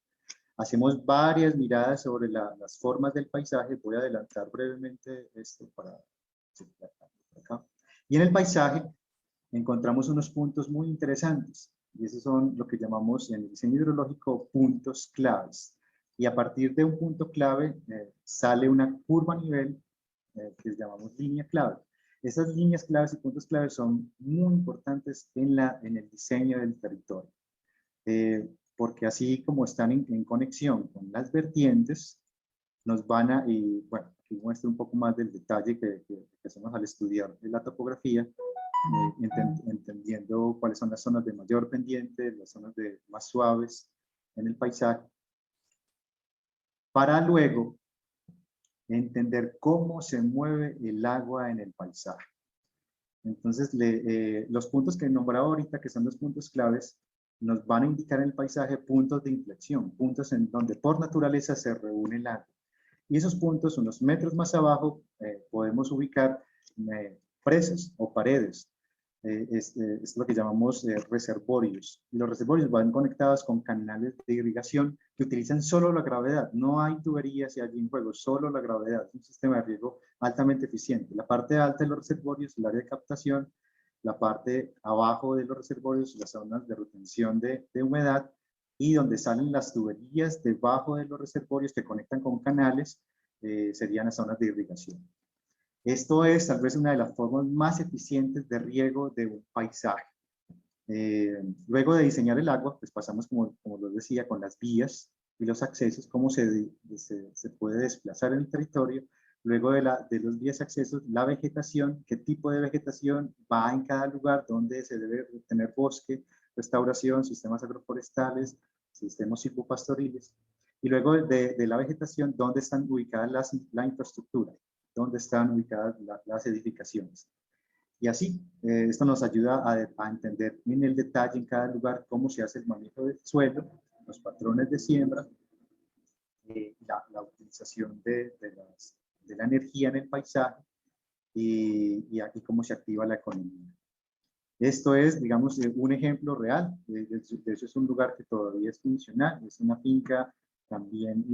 Hacemos varias miradas sobre las formas del paisaje. Voy a adelantar brevemente esto para acá. Y en el paisaje encontramos unos puntos muy interesantes. Y esos son lo que llamamos en el diseño hidrológico puntos claves. Y a partir de un punto clave sale una curva a nivel que llamamos línea clave. Esas líneas claves y puntos claves son muy importantes en el diseño del territorio. Porque así como están en conexión con las vertientes, nos van a, y bueno, aquí muestro un poco más del detalle que hacemos al estudiar la topografía, entendiendo cuáles son las zonas de mayor pendiente, las zonas más suaves en el paisaje, para luego entender cómo se mueve el agua en el paisaje. Entonces, los puntos que he nombrado ahorita, que son los puntos claves, nos van a indicar en el paisaje puntos de inflexión, puntos en donde por naturaleza se reúne el agua. Y esos puntos, unos metros más abajo, podemos ubicar presas o paredes. Es lo que llamamos reservorios. Y los reservorios van conectados con canales de irrigación que utilizan solo la gravedad. No hay tuberías y allí en juego, solo la gravedad. Es un sistema de riego altamente eficiente. La parte alta de los reservorios, el área de captación, la parte abajo de los reservorios, las zonas de retención de humedad, y donde salen las tuberías debajo de los reservorios que conectan con canales, serían las zonas de irrigación. Esto es tal vez una de las formas más eficientes de riego de un paisaje. Luego de diseñar el agua, pues pasamos, como les decía, con las vías y los accesos, cómo se puede desplazar en el territorio. Luego de los vías y accesos, la vegetación, qué tipo de vegetación va en cada lugar, dónde se debe tener bosque, restauración, sistemas agroforestales, sistemas silvopastoriles. Y luego de la vegetación, dónde están ubicadas la infraestructura, dónde están ubicadas las edificaciones. Y así, esto nos ayuda a entender en el detalle en cada lugar cómo se hace el manejo del suelo, los patrones de siembra, la utilización de la energía en el paisaje y cómo se activa la economía. Esto es, digamos, un ejemplo real. Eso es un lugar que todavía es funcional. Es una finca también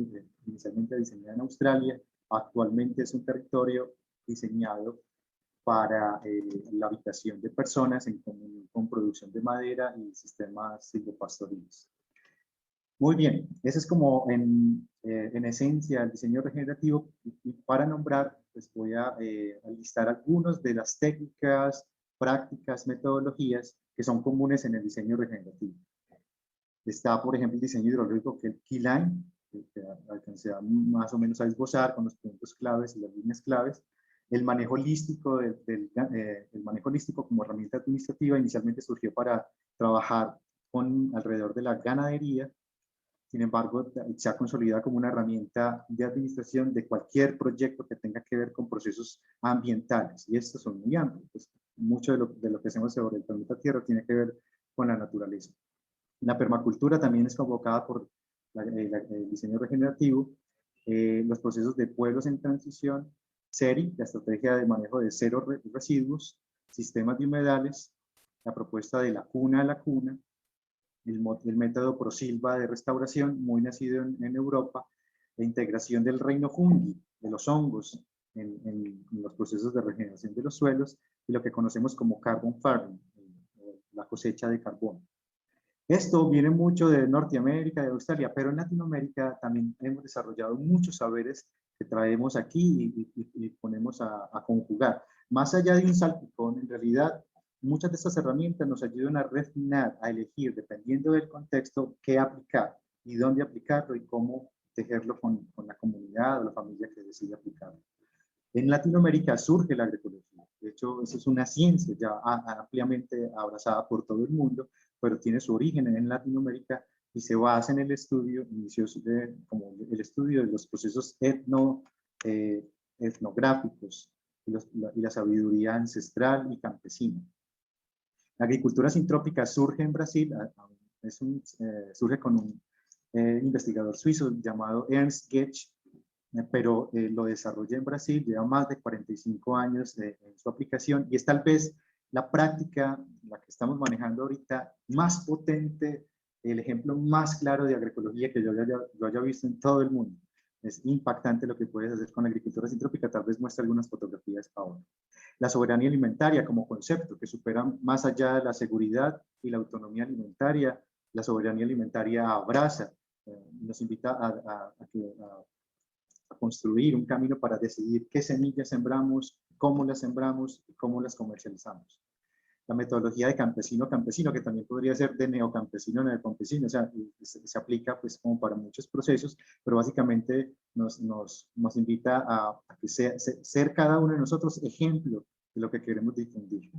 inicialmente diseñada en Australia. Actualmente es un territorio diseñado para la habitación de personas en comunión con producción de madera y sistemas silvopastoriles. Muy bien, ese es como en esencia el diseño regenerativo. Y para nombrar, pues voy a listar algunas de las técnicas, prácticas, metodologías que son comunes en el diseño regenerativo. Está, por ejemplo, el diseño hidrológico, que es el keyline, que alcancé más o menos a esbozar con los puntos claves y las líneas claves. El manejo holístico, el manejo holístico como herramienta administrativa inicialmente surgió para trabajar alrededor de la ganadería. Sin embargo, se ha consolidado como una herramienta de administración de cualquier proyecto que tenga que ver con procesos ambientales. Y estos son muy amplios. Pues, mucho de lo que hacemos sobre el planeta Tierra tiene que ver con la naturaleza. La permacultura también es convocada por el diseño regenerativo. Los procesos de pueblos en transición, SERI, la estrategia de manejo de cero residuos, sistemas de humedales, la propuesta de la cuna a la cuna, el método Prosilva de restauración, muy nacido en Europa, la integración del reino fungi, de los hongos, en los procesos de regeneración de los suelos, y lo que conocemos como carbon farming, la cosecha de carbón. Esto viene mucho de Norteamérica, de Australia, pero en Latinoamérica también hemos desarrollado muchos saberes que traemos aquí y ponemos a conjugar. Más allá de un salpicón, en realidad, muchas de estas herramientas nos ayudan a refinar, a elegir, dependiendo del contexto, qué aplicar y dónde aplicarlo y cómo tejerlo con la comunidad o la familia que decide aplicarlo. En Latinoamérica surge la agroecología. De hecho, eso es una ciencia ya ampliamente abrazada por todo el mundo, pero tiene su origen en Latinoamérica y se basa en el estudio, como el estudio de los procesos etnográficos y la sabiduría ancestral y campesina. La agricultura sintrópica surge en Brasil, surge con un investigador suizo llamado Ernst Getsch, pero lo desarrolla en Brasil, lleva más de 45 años en su aplicación y es tal vez la práctica, la que estamos manejando ahorita, más potente, el ejemplo más claro de agroecología que yo haya visto en todo el mundo. Es impactante lo que puedes hacer con la agricultura sintrópica, tal vez muestre algunas fotografías ahora. La soberanía alimentaria como concepto que supera más allá de la seguridad y la autonomía alimentaria, la soberanía alimentaria abraza, nos invita a construir un camino para decidir qué semillas sembramos, cómo las sembramos y cómo las comercializamos. La metodología de campesino-campesino, que también podría ser de neocampesino-neocampesino, o sea, se aplica pues como para muchos procesos, pero básicamente nos invita a ser cada uno de nosotros ejemplo de lo que queremos difundir.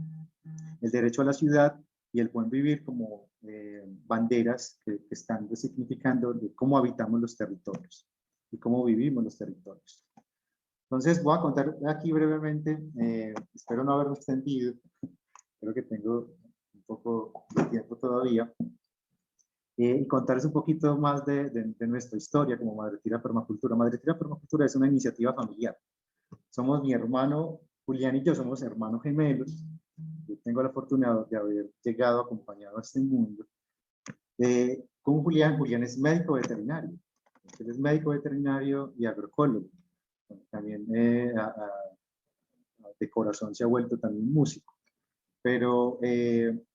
El derecho a la ciudad y el buen vivir como banderas que están resignificando de cómo habitamos los territorios y cómo vivimos los territorios. Entonces voy a contar aquí brevemente, espero no haberme extendido, creo que tengo un poco de tiempo todavía, y contarles un poquito más de nuestra historia como Madre Tierra Permacultura. Madre Tierra Permacultura es una iniciativa familiar. Somos mi hermano Julián y yo, somos hermanos gemelos. Yo tengo la fortuna de haber llegado acompañado a este mundo. Con Julián es médico veterinario. Él es médico veterinario y agroecólogo. También de corazón se ha vuelto también músico. Pero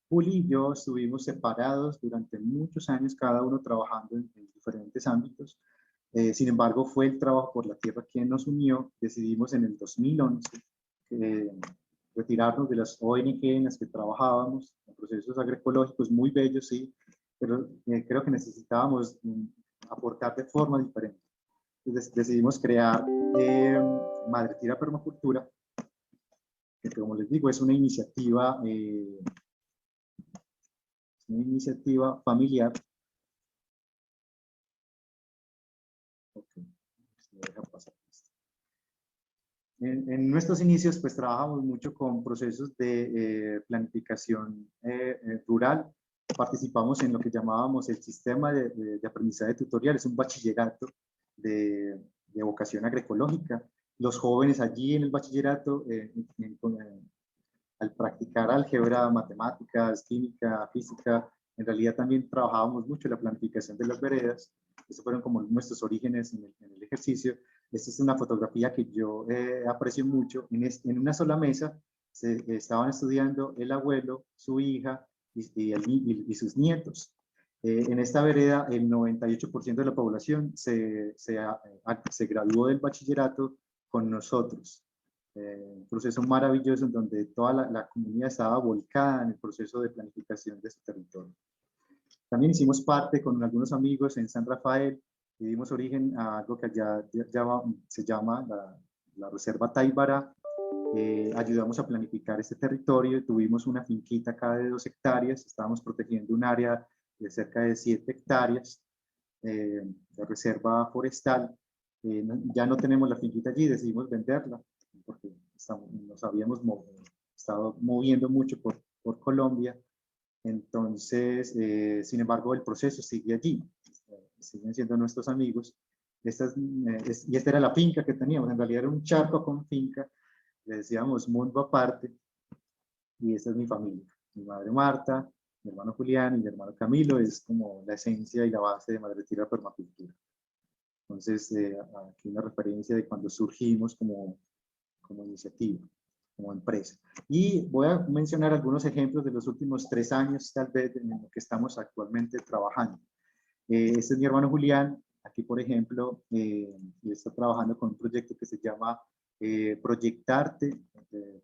Juli y yo estuvimos separados durante muchos años, cada uno trabajando en diferentes ámbitos. Sin embargo, fue el trabajo por la tierra quien nos unió. Decidimos en el 2011 retirarnos de las ONG en las que trabajábamos, en procesos agroecológicos muy bellos, sí, pero creo que necesitábamos aportar de forma diferente. Entonces decidimos crear Madre Tierra Permacultura, que como les digo es una iniciativa familiar. Okay. Me deja pasar. En nuestros inicios pues trabajamos mucho con procesos de planificación rural. Participamos en lo que llamábamos el sistema de aprendizaje tutorial, es un bachillerato de vocación agroecológica. Los jóvenes allí en el bachillerato, al practicar álgebra, matemáticas, química, física, en realidad también trabajábamos mucho la planificación de las veredas. Esos fueron como nuestros orígenes en el ejercicio. Esta es una fotografía que yo aprecio mucho. En una sola mesa estaban estudiando el abuelo, su hija y sus nietos. En esta vereda, el 98% de la población se graduó del bachillerato con nosotros. Un proceso maravilloso en donde toda la comunidad estaba volcada en el proceso de planificación de su territorio. También hicimos parte con algunos amigos en San Rafael y dimos origen a algo que allá se llama la Reserva Táibara. Ayudamos a planificar este territorio, tuvimos una finquita cada de 2 hectáreas, estábamos protegiendo un área de cerca de 7 hectáreas de reserva forestal. Ya no tenemos la finquita allí, decidimos venderla porque nos habíamos estado moviendo mucho por Colombia. Entonces, sin embargo, el proceso sigue allí. Siguen siendo nuestros amigos. Y esta era la finca que teníamos. En realidad era un charco con finca. Le decíamos mundo aparte. Y esta es mi familia. Mi madre Marta, mi hermano Julián y mi hermano Camilo. Es como la esencia y la base de Madre Tierra Permacultura. Entonces, aquí una referencia de cuando surgimos como iniciativa, como empresa. Y voy a mencionar algunos ejemplos de los últimos 3 años, tal vez, en lo que estamos actualmente trabajando. Este es mi hermano Julián. Aquí, por ejemplo, está trabajando con un proyecto que se llama Proyectarte,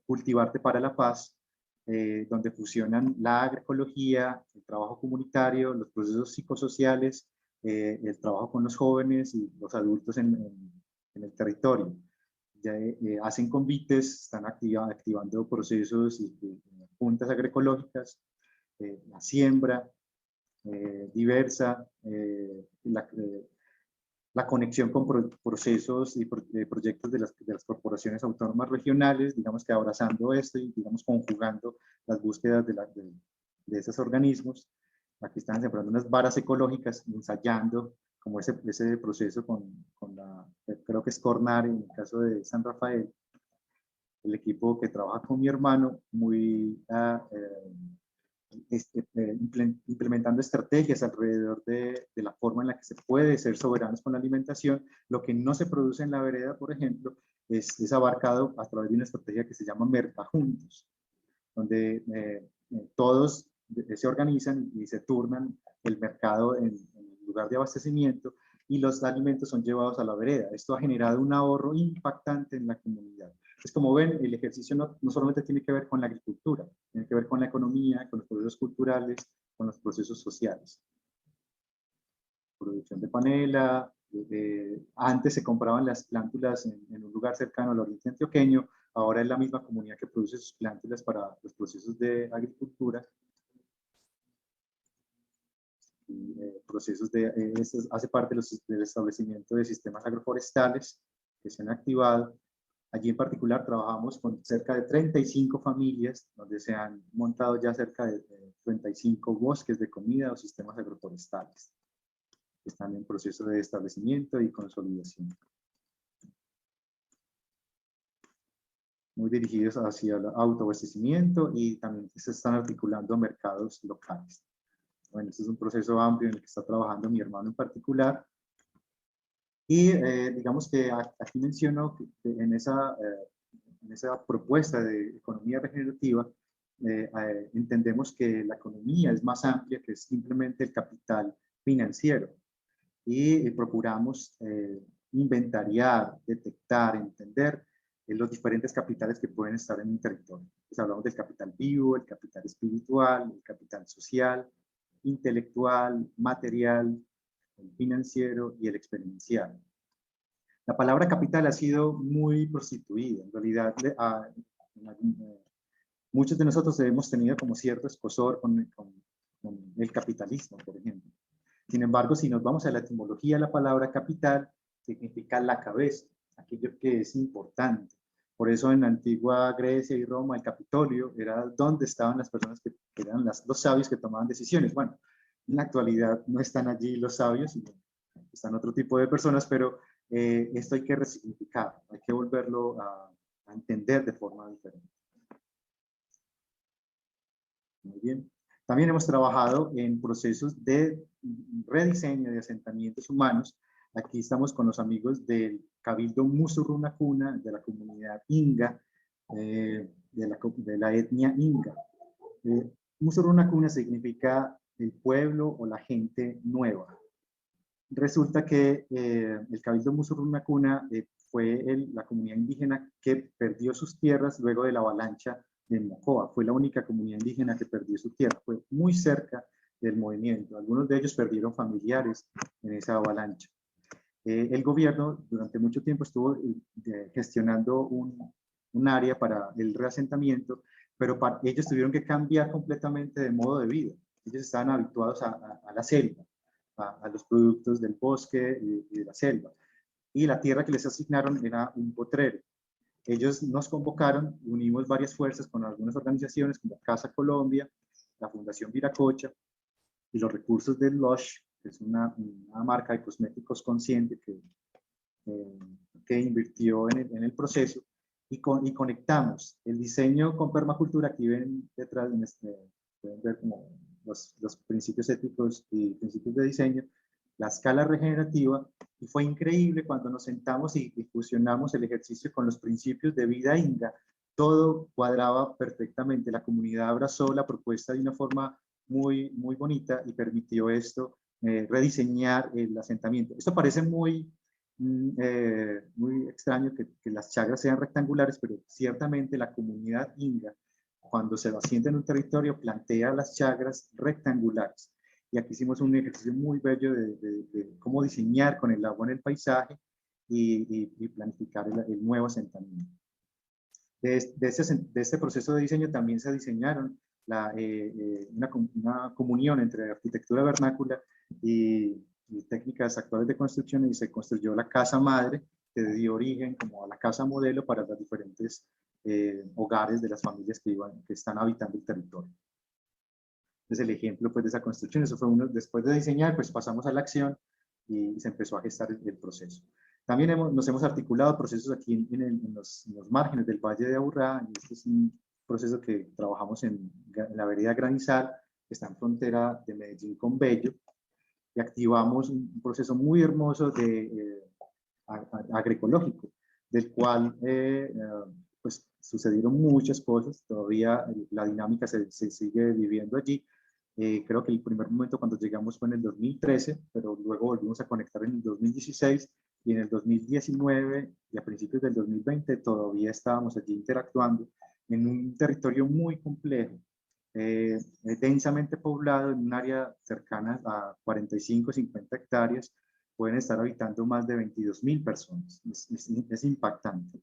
Cultivarte para la Paz, donde fusionan la agroecología, el trabajo comunitario, los procesos psicosociales, el trabajo con los jóvenes y los adultos en el territorio. ya hacen convites, están activando procesos y juntas agroecológicas, la siembra diversa, la conexión con procesos y proyectos de las corporaciones autónomas regionales, digamos que abrazando esto y digamos conjugando las búsquedas de esos organismos. Aquí están sembrando unas varas ecológicas, ensayando como ese proceso con la, creo que es Cornar en el caso de San Rafael, el equipo que trabaja con mi hermano, muy implementando estrategias alrededor de la forma en la que se puede ser soberanos con la alimentación. Lo que no se produce en la vereda, por ejemplo, es abarcado a través de una estrategia que se llama Mercajuntos, donde todos se organizan y se turnan el mercado en el lugar de abastecimiento y los alimentos son llevados a la vereda. Esto ha generado un ahorro impactante en la comunidad. Es como ven, el ejercicio no solamente tiene que ver con la agricultura, tiene que ver con la economía, con los procesos culturales, con los procesos sociales. Producción de panela, antes se compraban las plántulas en un lugar cercano al oriente antioqueño, ahora es la misma comunidad que produce sus plántulas para los procesos de agricultura. Procesos hace parte del establecimiento de sistemas agroforestales que se han activado. Allí en particular trabajamos con cerca de 35 familias, donde se han montado ya cerca de 35 bosques de comida o sistemas agroforestales. Están en proceso de establecimiento y consolidación. Muy dirigidos hacia el autoabastecimiento y también se están articulando mercados locales. Bueno, este es un proceso amplio en el que está trabajando mi hermano en particular. Y digamos que aquí menciono que en esa propuesta de economía regenerativa, entendemos que la economía es más amplia que simplemente el capital financiero. Y procuramos inventariar, detectar, entender los diferentes capitales que pueden estar en un territorio. Pues hablamos del capital vivo, el capital espiritual, el capital social, intelectual, material, el financiero y el experiencial. La palabra capital ha sido muy prostituida. En realidad, muchos de nosotros hemos tenido como cierto escozor con el capitalismo, por ejemplo. Sin embargo, si nos vamos a la etimología, la palabra capital significa la cabeza, aquello que es importante. Por eso en la antigua Grecia y Roma, el Capitolio era donde estaban las personas que eran los sabios que tomaban decisiones. Bueno, en la actualidad no están allí los sabios, están otro tipo de personas, pero esto hay que resignificar, hay que volverlo a entender de forma diferente. Muy bien. También hemos trabajado en procesos de rediseño de asentamientos humanos. Aquí estamos con los amigos del Cabildo Musurrunacuna, de la comunidad Inga, de la etnia Inga. Musurrunacuna significa el pueblo o la gente nueva. Resulta que el Cabildo Musurrunacuna fue la comunidad indígena que perdió sus tierras luego de la avalancha de Mocoa. Fue la única comunidad indígena que perdió su tierra. Fue muy cerca del movimiento. Algunos de ellos perdieron familiares en esa avalancha. El gobierno durante mucho tiempo estuvo gestionando un área para el reasentamiento, pero ellos tuvieron que cambiar completamente de modo de vida. Ellos estaban habituados a la selva, a los productos del bosque y de la selva. Y la tierra que les asignaron era un potrero. Ellos nos convocaron, unimos varias fuerzas con algunas organizaciones como Casa Colombia, la Fundación Viracocha y los recursos del Lush, que es una marca de cosméticos consciente que invirtió en el proceso, y conectamos el diseño con permacultura. Aquí ven detrás, pueden ver como los principios éticos y principios de diseño, la escala regenerativa, y fue increíble cuando nos sentamos y fusionamos el ejercicio con los principios de vida Inga. Todo cuadraba perfectamente, la comunidad abrazó la propuesta de una forma muy, muy bonita y permitió esto, rediseñar el asentamiento. Esto parece muy extraño que las chagras sean rectangulares, pero ciertamente la comunidad Inga, cuando se asienta en un territorio, plantea las chagras rectangulares. Y aquí hicimos un ejercicio muy bello de cómo diseñar con el agua en el paisaje y planificar el nuevo asentamiento. De este proceso de diseño también se diseñaron una comunión entre arquitectura vernácula y técnicas actuales de construcción, y se construyó la casa madre, que dio origen como a la casa modelo para los diferentes hogares de las familias que están habitando el territorio. Entonces el ejemplo pues, de esa construcción, eso fue después de diseñar, pues pasamos a la acción y se empezó a gestar el proceso. También nos hemos articulado procesos aquí en los márgenes del Valle de Aburrá, y este es un proceso que trabajamos en la vereda Granizal, que está en frontera de Medellín con Bello, y activamos un proceso muy hermoso de agroecológico, del cual pues sucedieron muchas cosas, todavía la dinámica se sigue viviendo allí. Creo que el primer momento cuando llegamos fue en el 2013, pero luego volvimos a conectar en el 2016, y en el 2019 y a principios del 2020 todavía estábamos allí interactuando en un territorio muy complejo, densamente poblado, en un área cercana a 45 50 hectáreas, pueden estar habitando más de 22.000 personas. Es impactante.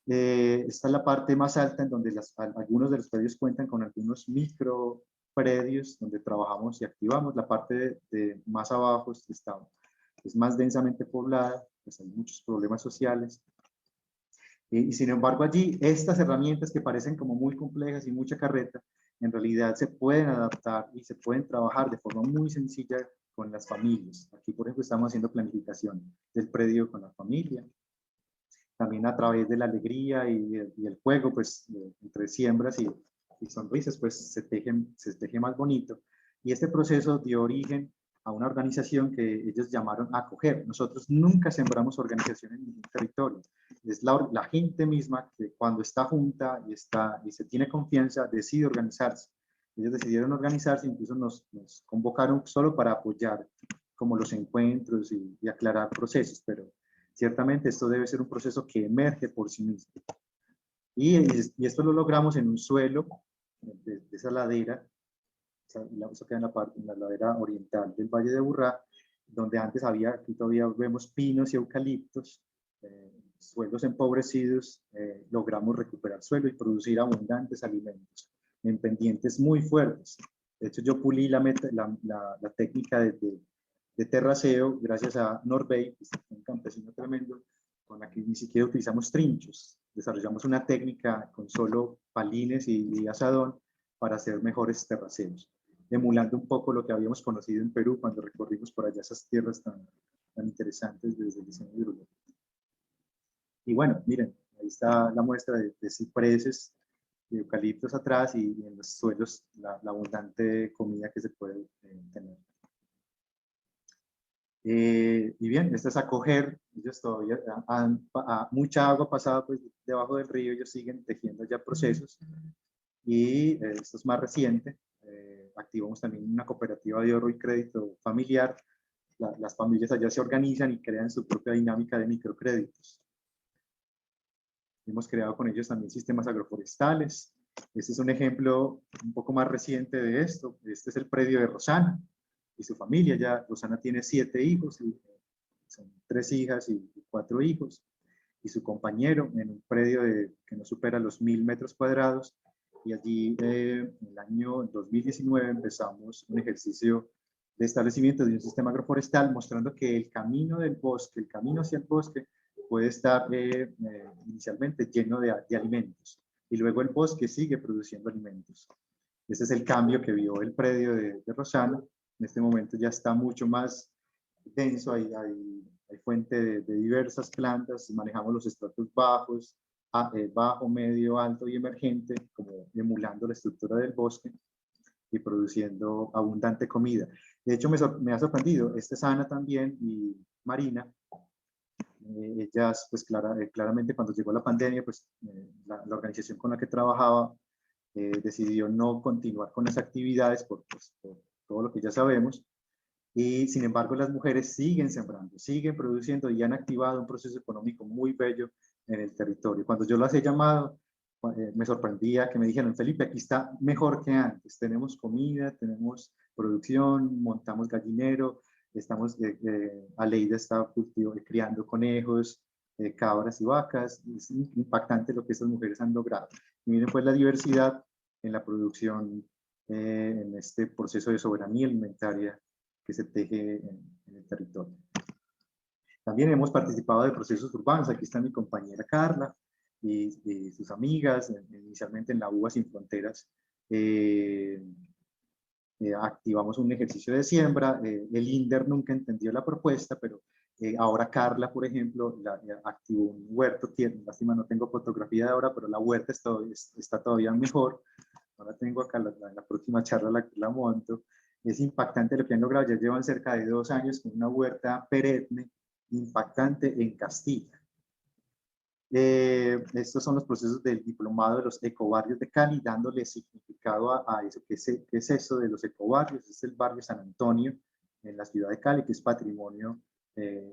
Esta es la parte más alta en donde algunos de los predios cuentan con algunos micro predios donde trabajamos y activamos. La parte de más abajo es más densamente poblada, pues hay muchos problemas sociales. Y sin embargo allí estas herramientas que parecen como muy complejas y mucha carreta, en realidad se pueden adaptar y se pueden trabajar de forma muy sencilla con las familias. Aquí, por ejemplo, estamos haciendo planificación del predio con la familia. También a través de la alegría y el juego, pues entre siembras y sonrisas, pues se teje más bonito. Y este proceso dio origen a una organización que ellos llamaron Acoger. Nosotros nunca sembramos organización en ningún territorio. Es la gente misma que cuando está junta y se tiene confianza decide organizarse. Ellos decidieron organizarse, incluso nos convocaron solo para apoyar como los encuentros y aclarar procesos, pero ciertamente esto debe ser un proceso que emerge por sí mismo. Y esto lo logramos en un suelo de esa ladera, eso queda en la ladera oriental del Valle de Aburrá, donde antes aquí todavía vemos pinos y eucaliptos, suelos empobrecidos. Logramos recuperar suelo y producir abundantes alimentos en pendientes muy fuertes. De hecho, yo pulí la técnica de terraceo gracias a Norbey, un campesino tremendo, con la que ni siquiera utilizamos trinchos. Desarrollamos una técnica con solo palines y asadón para hacer mejores terraceos, emulando un poco lo que habíamos conocido en Perú cuando recorrimos por allá esas tierras tan interesantes desde el diseño hidrológico. Y bueno, miren, ahí está la muestra de cipreses, de eucaliptos atrás, y en los suelos la abundante comida que se puede tener. Y bien, esto es Acoger. Ellos todavía mucha agua pasada pues, debajo del río, ellos siguen tejiendo ya procesos. Y esto es más reciente. Activamos también una cooperativa de ahorro y crédito familiar. Las familias allá se organizan y crean su propia dinámica de microcréditos. Hemos creado con ellos también sistemas agroforestales. Este es un ejemplo un poco más reciente de esto. Este es el predio de Rosana y su familia. Ya Rosana tiene 7 hijos, y son 3 hijas y 4 hijos. Y su compañero en un predio que no supera los 1.000 metros cuadrados. Y allí en el año 2019 empezamos un ejercicio de establecimiento de un sistema agroforestal, mostrando que el camino del bosque, el camino hacia el bosque, puede estar inicialmente lleno de alimentos, y luego el bosque sigue produciendo alimentos. Ese es el cambio que vio el predio de Rosana. En este momento ya está mucho más denso, hay fuente de diversas plantas, manejamos los estratos bajos, bajo, medio, alto y emergente, como emulando la estructura del bosque y produciendo abundante comida. De hecho, me ha sorprendido, Ana también y Marina, ellas, pues claramente cuando llegó la pandemia, pues la organización con la que trabajaba decidió no continuar con las actividades por todo lo que ya sabemos, y sin embargo las mujeres siguen sembrando, siguen produciendo y han activado un proceso económico muy bello en el territorio. Cuando yo las he llamado, me sorprendía que me dijeran: Felipe, aquí está mejor que antes, tenemos comida, tenemos producción, montamos gallinero, Aleida está criando conejos, cabras y vacas. Es impactante lo que estas mujeres han logrado. Y miren pues la diversidad en la producción, en este proceso de soberanía alimentaria que se teje en el territorio. También hemos participado de procesos urbanos. Aquí está mi compañera Carla y sus amigas, inicialmente en la UBA Sin Fronteras. Activamos un ejercicio de siembra. El INDER nunca entendió la propuesta, pero ahora Carla, por ejemplo, activó un huerto. Lástima, no tengo fotografía de ahora, pero la huerta está todavía mejor. Ahora tengo acá, en la próxima charla la monto. Es impactante lo que han logrado. Ya llevan cerca de 2 años con una huerta perenne impactante en Castilla. Estos son los procesos del diplomado de los ecobarrios de Cali, dándole significado a eso. ¿Qué es eso de los ecobarrios? Es el barrio San Antonio en la ciudad de Cali, que es patrimonio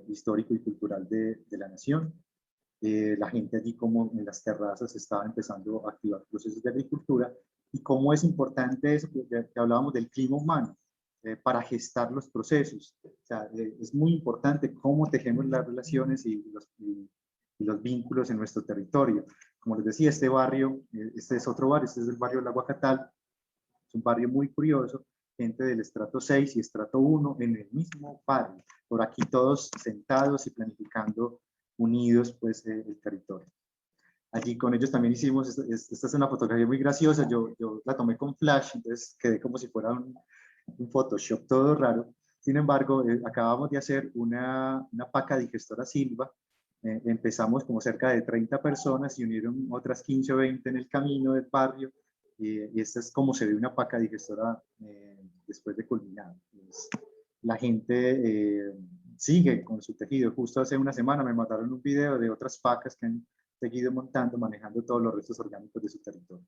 histórico y cultural de la nación. La gente allí, como en las terrazas, estaba empezando a activar procesos de agricultura. Y cómo es importante eso, que hablábamos del clima humano, para gestar los procesos. O sea, es muy importante cómo tejemos las relaciones y los vínculos en nuestro territorio. Como les decía, este barrio, este es otro barrio, este es el barrio La Guacatal, es un barrio muy curioso, gente del estrato 6 y estrato 1 en el mismo barrio, por aquí todos sentados y planificando unidos pues el territorio. Allí con ellos también hicimos, esta es una fotografía muy graciosa, yo la tomé con flash, entonces quedé como si fuera un Photoshop todo raro. Sin embargo, acabamos de hacer una paca digestora Silva. Empezamos como cerca de 30 personas y unieron otras 15 o 20 en el camino del barrio. Y esta es como se ve una paca digestora después de culminar. La gente sigue con su tejido. Justo hace una semana me mandaron un video de otras pacas que han seguido montando, manejando todos los restos orgánicos de su territorio.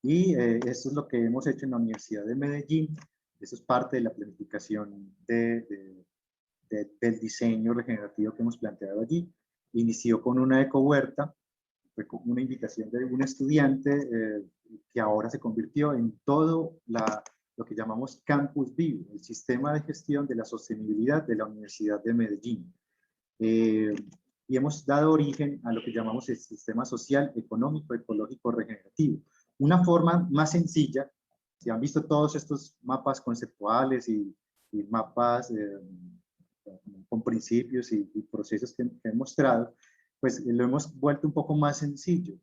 Esto es lo que hemos hecho en la Universidad de Medellín. Eso es parte de la planificación del diseño regenerativo que hemos planteado allí. Inició con una ecohuerta, fue como una invitación de un estudiante que ahora se convirtió en todo lo que llamamos Campus Vivo, el sistema de gestión de la sostenibilidad de la Universidad de Medellín. Y hemos dado origen a lo que llamamos el sistema social, económico, ecológico, regenerativo. Una forma más sencilla, si han visto todos estos mapas conceptuales y mapas con principios y procesos que he mostrado, pues lo hemos vuelto un poco más sencillo.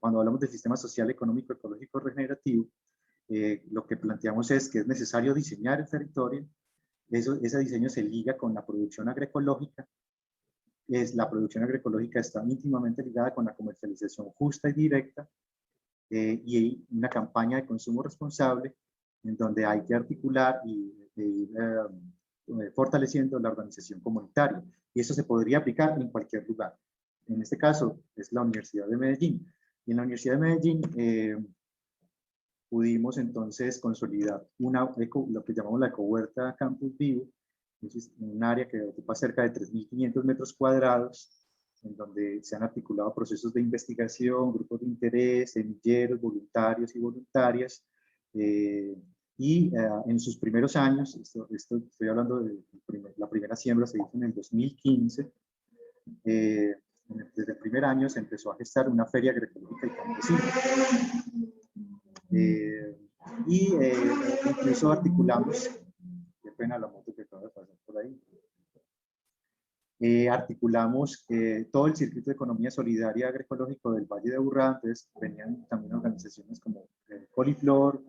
Cuando hablamos del sistema social, económico, ecológico, regenerativo, lo que planteamos es que es necesario diseñar el territorio. Ese diseño se liga con la producción agroecológica. La producción agroecológica está íntimamente ligada con la comercialización justa y directa, y una campaña de consumo responsable en donde hay que articular y ir fortaleciendo la organización comunitaria. Y eso se podría aplicar en cualquier lugar. En este caso es la Universidad de Medellín. Y en la Universidad de Medellín pudimos entonces consolidar lo que llamamos la ecohuerta Campus Vivo. Es un área que ocupa cerca de 3.500 metros cuadrados, en donde se han articulado procesos de investigación, grupos de interés, semilleros, voluntarios y voluntarias. En sus primeros años, estoy hablando de la primera siembra se hizo en el 2015, desde el primer año se empezó a gestar una feria agroecológica y campesina. Incluso articulamos, qué pena la moto que acaba de pasar por ahí, articulamos todo el circuito de economía solidaria agroecológico del Valle de Aburrá. Entonces venían también organizaciones como Coliflor,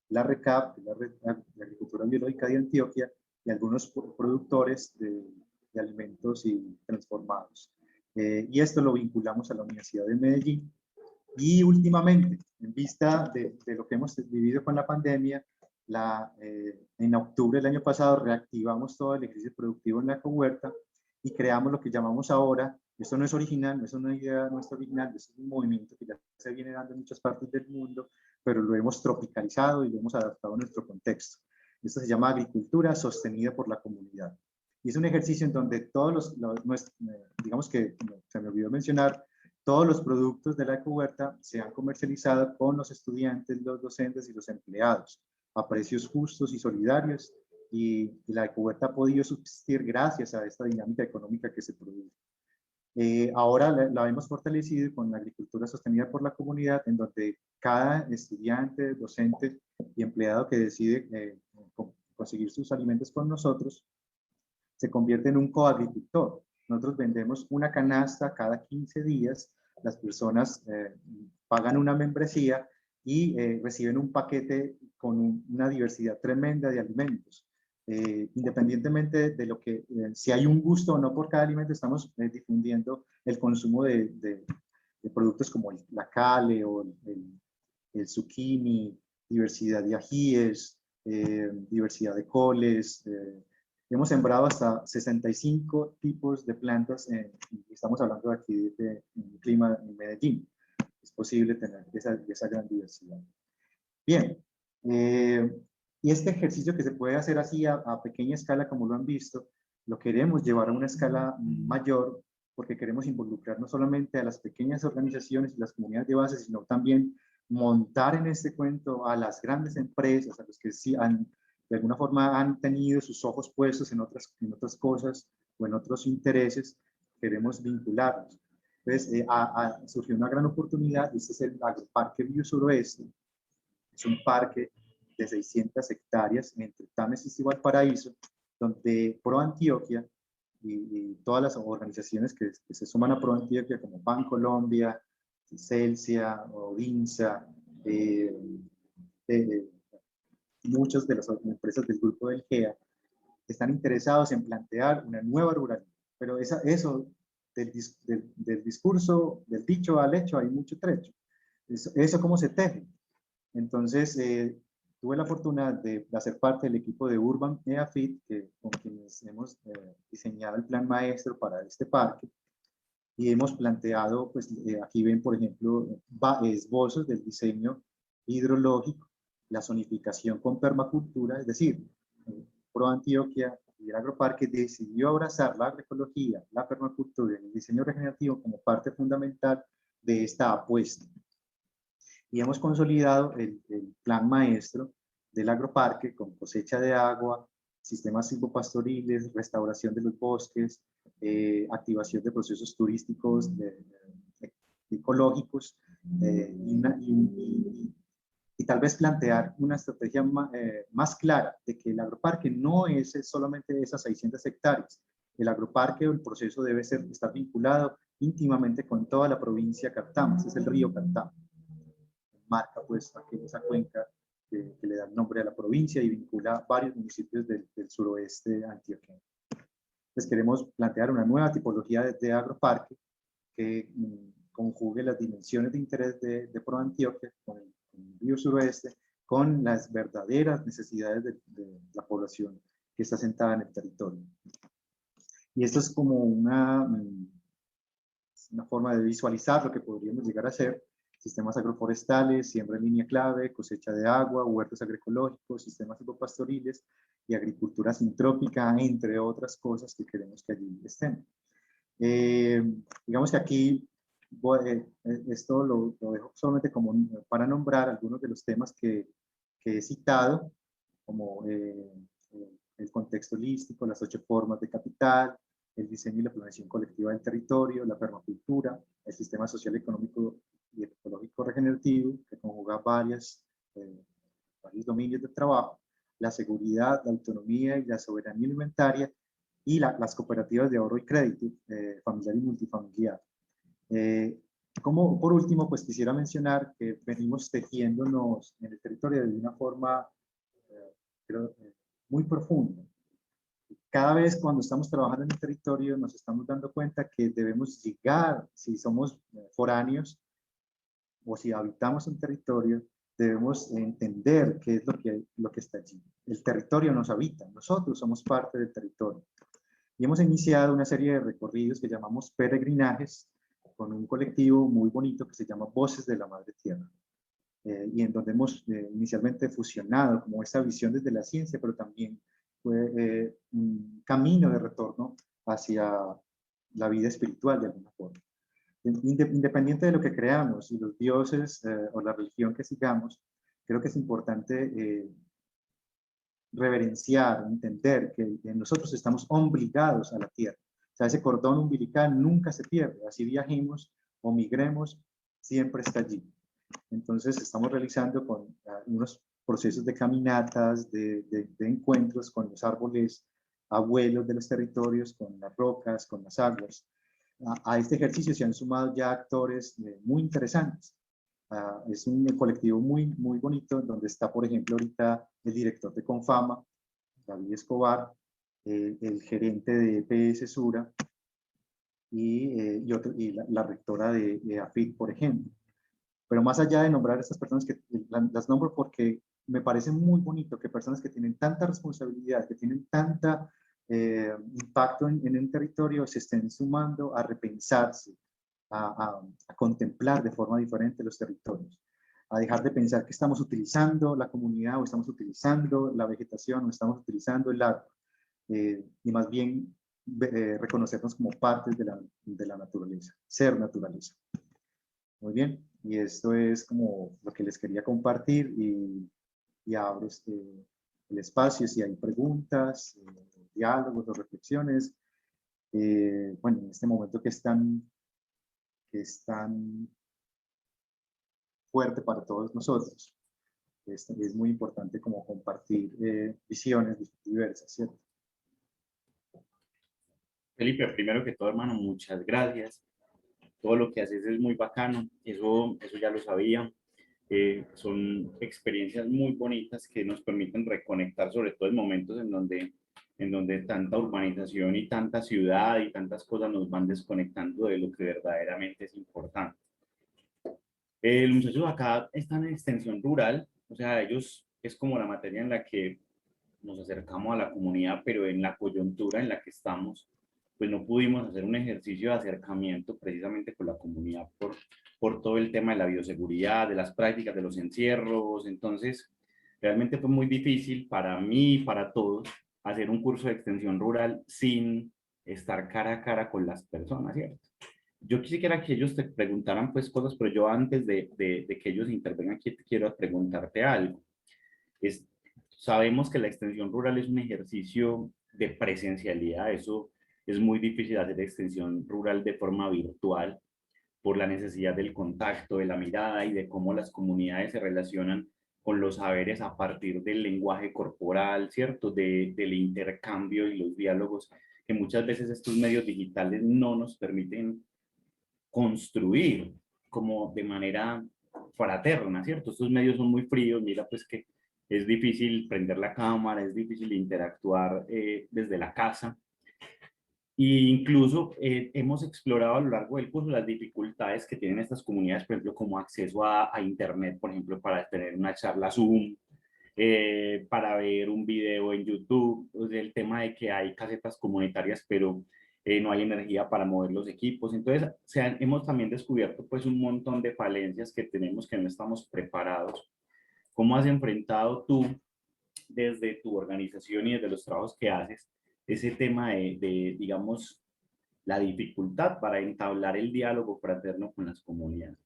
la RECAP, la Red de Agricultura Biológica de Antioquia, y algunos productores de alimentos y transformados. Y esto lo vinculamos a la Universidad de Medellín. Y últimamente, en vista de lo que hemos vivido con la pandemia, en octubre del año pasado reactivamos todo el ejercicio productivo en la ecohuerta y creamos lo que llamamos ahora, esto no es original, no es una idea nuestra original, es un movimiento que ya se viene dando en muchas partes del mundo, pero lo hemos tropicalizado y lo hemos adaptado a nuestro contexto. Esto se llama agricultura sostenida por la comunidad. Y es un ejercicio en donde todos digamos que se me olvidó mencionar, todos los productos de la ecohuerta se han comercializado con los estudiantes, los docentes y los empleados. a precios justos y solidarios, y la Ecohuerta ha podido subsistir gracias a esta dinámica económica que se produce. Ahora la hemos fortalecido con la agricultura sostenida por la comunidad, en donde cada estudiante, docente y empleado que decide conseguir sus alimentos con nosotros se convierte en un coagricultor. Nosotros vendemos una canasta cada 15 días, las personas pagan una membresía y reciben un paquete con una diversidad tremenda de alimentos. Independientemente de lo que, si hay un gusto o no por cada alimento, estamos difundiendo el consumo de productos como la cale o el zucchini, diversidad de ajíes, diversidad de coles. Hemos sembrado hasta 65 tipos de plantas, estamos hablando aquí de un clima en Medellín. Es posible tener esa gran diversidad. Bien. Y este ejercicio que se puede hacer así a pequeña escala, como lo han visto, lo queremos llevar a una escala mayor, porque queremos involucrar no solamente a las pequeñas organizaciones y las comunidades de base, sino también montar en este cuento a las grandes empresas, a los que sí de alguna forma han tenido sus ojos puestos en otras cosas o en otros intereses. Queremos vincularlos. Entonces, surgió una gran oportunidad. Este es el Agroparque Biosuroeste. Es un parque de 600 hectáreas entre Támesis y Valparaíso, donde ProAntioquia y todas las organizaciones que se suman a ProAntioquia, como Bancolombia, Celsia, Odinsa, muchas de las empresas del grupo del GEA, están interesados en plantear una nueva ruralidad. Pero eso del discurso, del dicho al hecho, hay mucho trecho. Eso cómo se teje. Entonces, tuve la fortuna de hacer parte del equipo de Urban EAFIT, con quienes hemos diseñado el plan maestro para este parque, y hemos planteado, pues aquí ven, por ejemplo, esbozos del diseño hidrológico, la zonificación con permacultura, es decir, ProAntioquia y el Agroparque decidió abrazar la agroecología, la permacultura y el diseño regenerativo como parte fundamental de esta apuesta. Y hemos consolidado el plan maestro del agroparque con cosecha de agua, sistemas silvopastoriles, restauración de los bosques, activación de procesos turísticos ecológicos, y tal vez plantear una estrategia más clara de que el agroparque no es solamente esas 600 hectáreas. El agroparque o el proceso debe estar vinculado íntimamente con toda la provincia Cartama, ese es el río Cartama. Marca pues esa cuenca que le da el nombre a la provincia y vincula varios municipios del suroeste antioqueño. Pues queremos plantear una nueva tipología de agroparque que conjugue las dimensiones de interés de ProAntioquia con el río suroeste, con las verdaderas necesidades de la población que está sentada en el territorio. Y esto es como una forma de visualizar lo que podríamos llegar a hacer: sistemas agroforestales, siembra en línea clave, cosecha de agua, huertos agroecológicos, sistemas silvopastoriles y agricultura sintrópica, entre otras cosas que queremos que allí estén. Digamos que aquí esto lo dejo solamente como para nombrar algunos de los temas que he citado, como el contexto holístico, las 8 formas de capital, el diseño y la planeación colectiva del territorio, la permacultura, el sistema social, económico y ecológico regenerativo, que conjuga varios dominios de trabajo, la seguridad, la autonomía y la soberanía alimentaria, y las cooperativas de ahorro y crédito, familiar y multifamiliar. Como por último, pues quisiera mencionar que venimos tejiéndonos en el territorio de una forma creo, muy profunda. Cada vez cuando estamos trabajando en el territorio nos estamos dando cuenta que debemos llegar, si somos foráneos o si habitamos un territorio, debemos entender qué es lo que está allí. El territorio nos habita, nosotros somos parte del territorio. Y hemos iniciado una serie de recorridos que llamamos peregrinajes, con un colectivo muy bonito que se llama Voces de la Madre Tierra. Y en donde hemos inicialmente fusionado como esta visión desde la ciencia, pero también fue un camino de retorno hacia la vida espiritual de alguna forma. Independiente de lo que creamos y los dioses o la religión que sigamos, creo que es importante reverenciar, entender que nosotros estamos obligados a la tierra. O sea, ese cordón umbilical nunca se pierde, así viajemos o migremos, siempre está allí. Entonces estamos realizando con unos procesos de caminatas, de encuentros con los árboles abuelos de los territorios, con las rocas, con las aguas. A este ejercicio se han sumado ya actores muy interesantes. Es un colectivo muy bonito, donde está, por ejemplo, ahorita el director de Confama, David Escobar, el gerente de EPS Sura y la rectora de AFIT, por ejemplo. Pero más allá de nombrar a estas personas, que las nombro porque me parece muy bonito que personas que tienen tanta responsabilidad, que tienen tanta impacto en un territorio, se estén sumando a repensarse, a contemplar de forma diferente los territorios, a dejar de pensar que estamos utilizando la comunidad o estamos utilizando la vegetación o estamos utilizando el agua, y más bien reconocernos como partes de la naturaleza, ser naturaleza. Muy bien, y esto es como lo que les quería compartir y abro el espacio si hay preguntas, diálogos o reflexiones. Bueno, en este momento que es tan fuerte para todos nosotros, es muy importante como compartir visiones diversas, ¿cierto? Felipe, primero que todo, hermano, muchas gracias. Todo lo que haces es muy bacano, eso ya lo sabía. Son experiencias muy bonitas que nos permiten reconectar, sobre todo en momentos en donde tanta urbanización y tanta ciudad y tantas cosas nos van desconectando de lo que verdaderamente es importante. Los muchachos acá están en extensión rural, o sea, ellos es como la materia en la que nos acercamos a la comunidad, pero en la coyuntura en la que estamos, pues no pudimos hacer un ejercicio de acercamiento precisamente con la comunidad por todo el tema de la bioseguridad, de las prácticas, de los encierros. Entonces, realmente fue muy difícil para mí y para todos hacer un curso de extensión rural sin estar cara a cara con las personas, ¿cierto? Yo quisiera que ellos te preguntaran pues cosas, pero yo antes de que ellos intervengan aquí quiero preguntarte algo. Sabemos que la extensión rural es un ejercicio de presencialidad, eso es muy difícil hacer extensión rural de forma virtual por la necesidad del contacto, de la mirada y de cómo las comunidades se relacionan con los saberes a partir del lenguaje corporal, ¿cierto? Del intercambio y los diálogos que muchas veces estos medios digitales no nos permiten construir como de manera fraterna, ¿cierto? Estos medios son muy fríos, mira pues que es difícil prender la cámara, es difícil interactuar desde la casa. E incluso hemos explorado a lo largo del curso las dificultades que tienen estas comunidades, por ejemplo, como acceso a Internet, por ejemplo, para tener una charla Zoom, para ver un video en YouTube, pues, el tema de que hay casetas comunitarias, pero no hay energía para mover los equipos. Entonces, hemos también descubierto pues un montón de falencias que tenemos, que no estamos preparados. ¿Cómo has enfrentado tú desde tu organización y desde los trabajos que haces ese tema digamos, la dificultad para entablar el diálogo fraterno con las comunidades?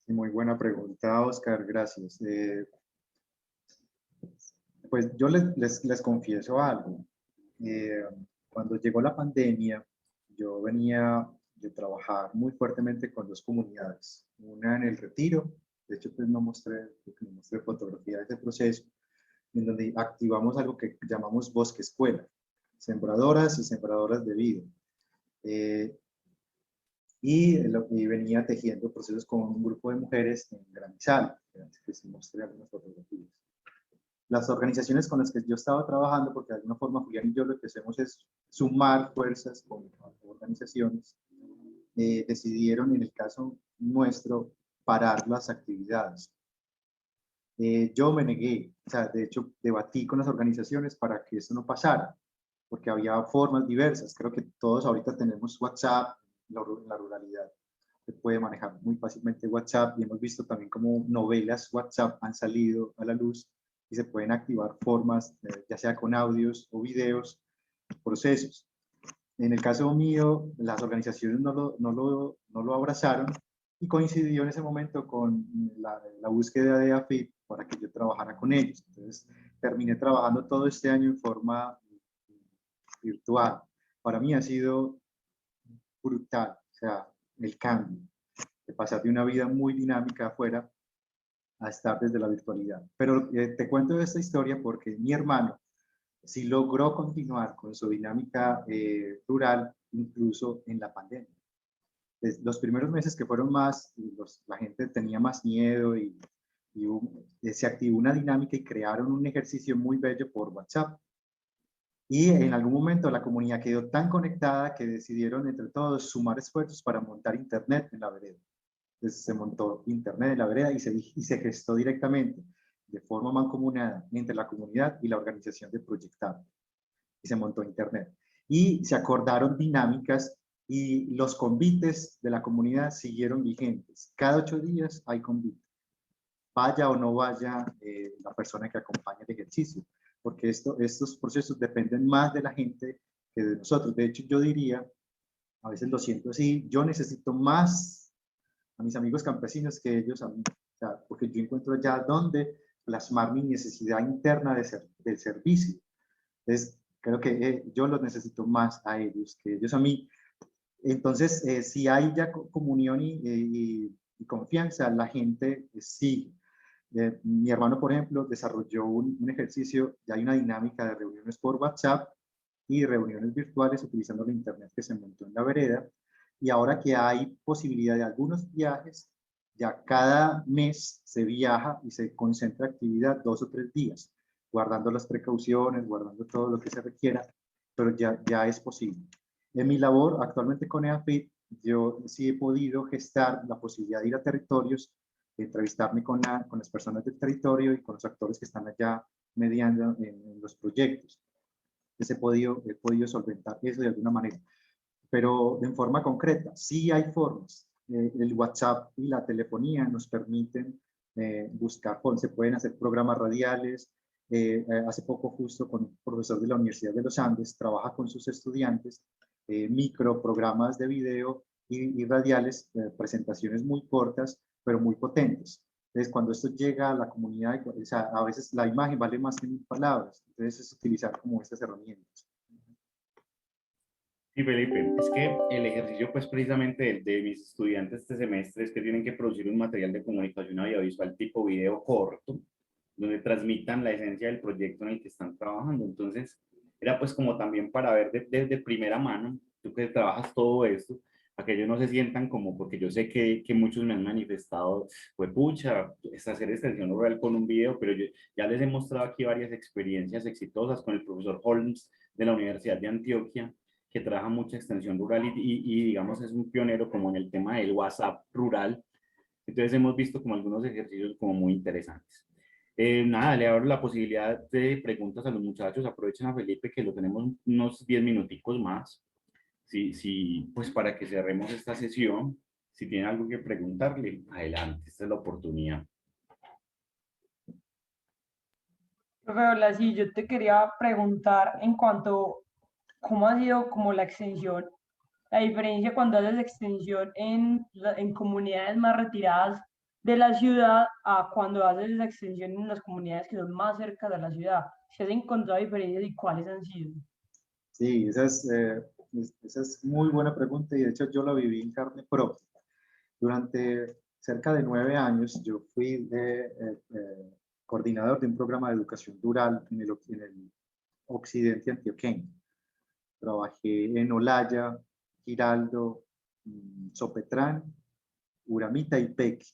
Muy buena pregunta, Oscar, gracias. Pues yo les confieso algo. Cuando llegó la pandemia, yo venía de trabajar muy fuertemente con dos comunidades. Una en el Retiro, de hecho pues no mostré fotografía de ese proceso, en donde activamos algo que llamamos Bosque Escuela, sembradoras y sembradoras de vida. Y venía tejiendo procesos con un grupo de mujeres en Granizal, que se mostré algunas fotografías. Las organizaciones con las que yo estaba trabajando, porque de alguna forma Julián y yo lo que hacemos es sumar fuerzas con organizaciones, decidieron en el caso nuestro parar las actividades. Yo me negué, o sea, de hecho debatí con las organizaciones para que eso no pasara, porque había formas diversas. Creo que todos ahorita tenemos WhatsApp en la ruralidad. Se puede manejar muy fácilmente WhatsApp y hemos visto también cómo novelas WhatsApp han salido a la luz y se pueden activar formas, ya sea con audios o videos, procesos. En el caso mío, las organizaciones no lo abrazaron y coincidió en ese momento con la búsqueda de AFIP para que yo trabajara con ellos. Entonces, terminé trabajando todo este año en forma virtual. Para mí ha sido brutal, o sea, el cambio de pasar de una vida muy dinámica afuera a estar desde la virtualidad. Pero te cuento esta historia porque mi hermano sí logró continuar con su dinámica rural incluso en la pandemia. Los primeros meses que fueron más, la gente tenía más miedo y se activó una dinámica y crearon un ejercicio muy bello por WhatsApp. Y en algún momento la comunidad quedó tan conectada que decidieron entre todos sumar esfuerzos para montar internet en la vereda. Entonces se montó internet en la vereda y se gestó directamente de forma mancomunada entre la comunidad y la organización de Proyectar. Y se montó internet. Y se acordaron dinámicas y los convites de la comunidad siguieron vigentes. Cada 8 días hay convite. Vaya o no vaya la persona que acompaña el ejercicio, porque estos procesos dependen más de la gente que de nosotros. De hecho, yo diría, a veces lo siento así, yo necesito más a mis amigos campesinos que ellos a mí, o sea, porque yo encuentro ya donde plasmar mi necesidad interna del servicio. Entonces, creo que yo los necesito más a ellos que ellos a mí. Entonces, si hay ya comunión y confianza, la gente sigue. Mi hermano, por ejemplo, desarrolló un ejercicio, ya hay una dinámica de reuniones por WhatsApp y reuniones virtuales utilizando la internet que se montó en la vereda. Y ahora que hay posibilidad de algunos viajes, ya cada mes se viaja y se concentra actividad 2 o 3 días, guardando las precauciones, guardando todo lo que se requiera, pero ya es posible. En mi labor actualmente con EAFIT, yo sí he podido gestar la posibilidad de ir a territorios, entrevistarme con las personas del territorio y con los actores que están allá mediando en los proyectos. Entonces he podido solventar eso de alguna manera. Pero en forma concreta, sí hay formas. El WhatsApp y la telefonía nos permiten buscar, se pueden hacer programas radiales. Hace poco justo con un profesor de la Universidad de los Andes, trabaja con sus estudiantes microprogramas de video y radiales, presentaciones muy cortas, pero muy potentes. Entonces, cuando esto llega a la comunidad, o sea, a veces la imagen vale más que 1000 palabras. Entonces, es utilizar como estas herramientas. Sí, Felipe, es que el ejercicio, pues precisamente de mis estudiantes este semestre es que tienen que producir un material de comunicación audiovisual tipo video corto, donde transmitan la esencia del proyecto en el que están trabajando. Entonces, era pues como también para ver de primera mano, tú que trabajas todo esto, para que ellos no se sientan como, porque yo sé que muchos me han manifestado, pues pucha, es hacer extensión oral con un video, pero yo ya les he mostrado aquí varias experiencias exitosas con el profesor Holmes de la Universidad de Antioquia, que trabaja mucha extensión rural y digamos es un pionero como en el tema del WhatsApp rural. Entonces hemos visto como algunos ejercicios como muy interesantes. Nada, le abro la posibilidad de preguntas a los muchachos. Aprovechen a Felipe que lo tenemos unos 10 minuticos más. Sí, pues para que cerremos esta sesión. Si tienen algo que preguntarle, adelante, esta es la oportunidad. Profe, hola, sí, yo te quería preguntar en cuanto, ¿cómo ha sido como la extensión, la diferencia cuando haces extensión en comunidades más retiradas de la ciudad a cuando haces esa extensión en las comunidades que son más cerca de la ciudad? ¿Si has encontrado diferencias y cuáles han sido? Sí, esa es muy buena pregunta y de hecho yo la viví en carne propia. Durante cerca de 9 años yo fui coordinador de un programa de educación rural en el occidente antioqueño. Trabajé en Olaya, Giraldo, Sopetrán, Uramita y Peque,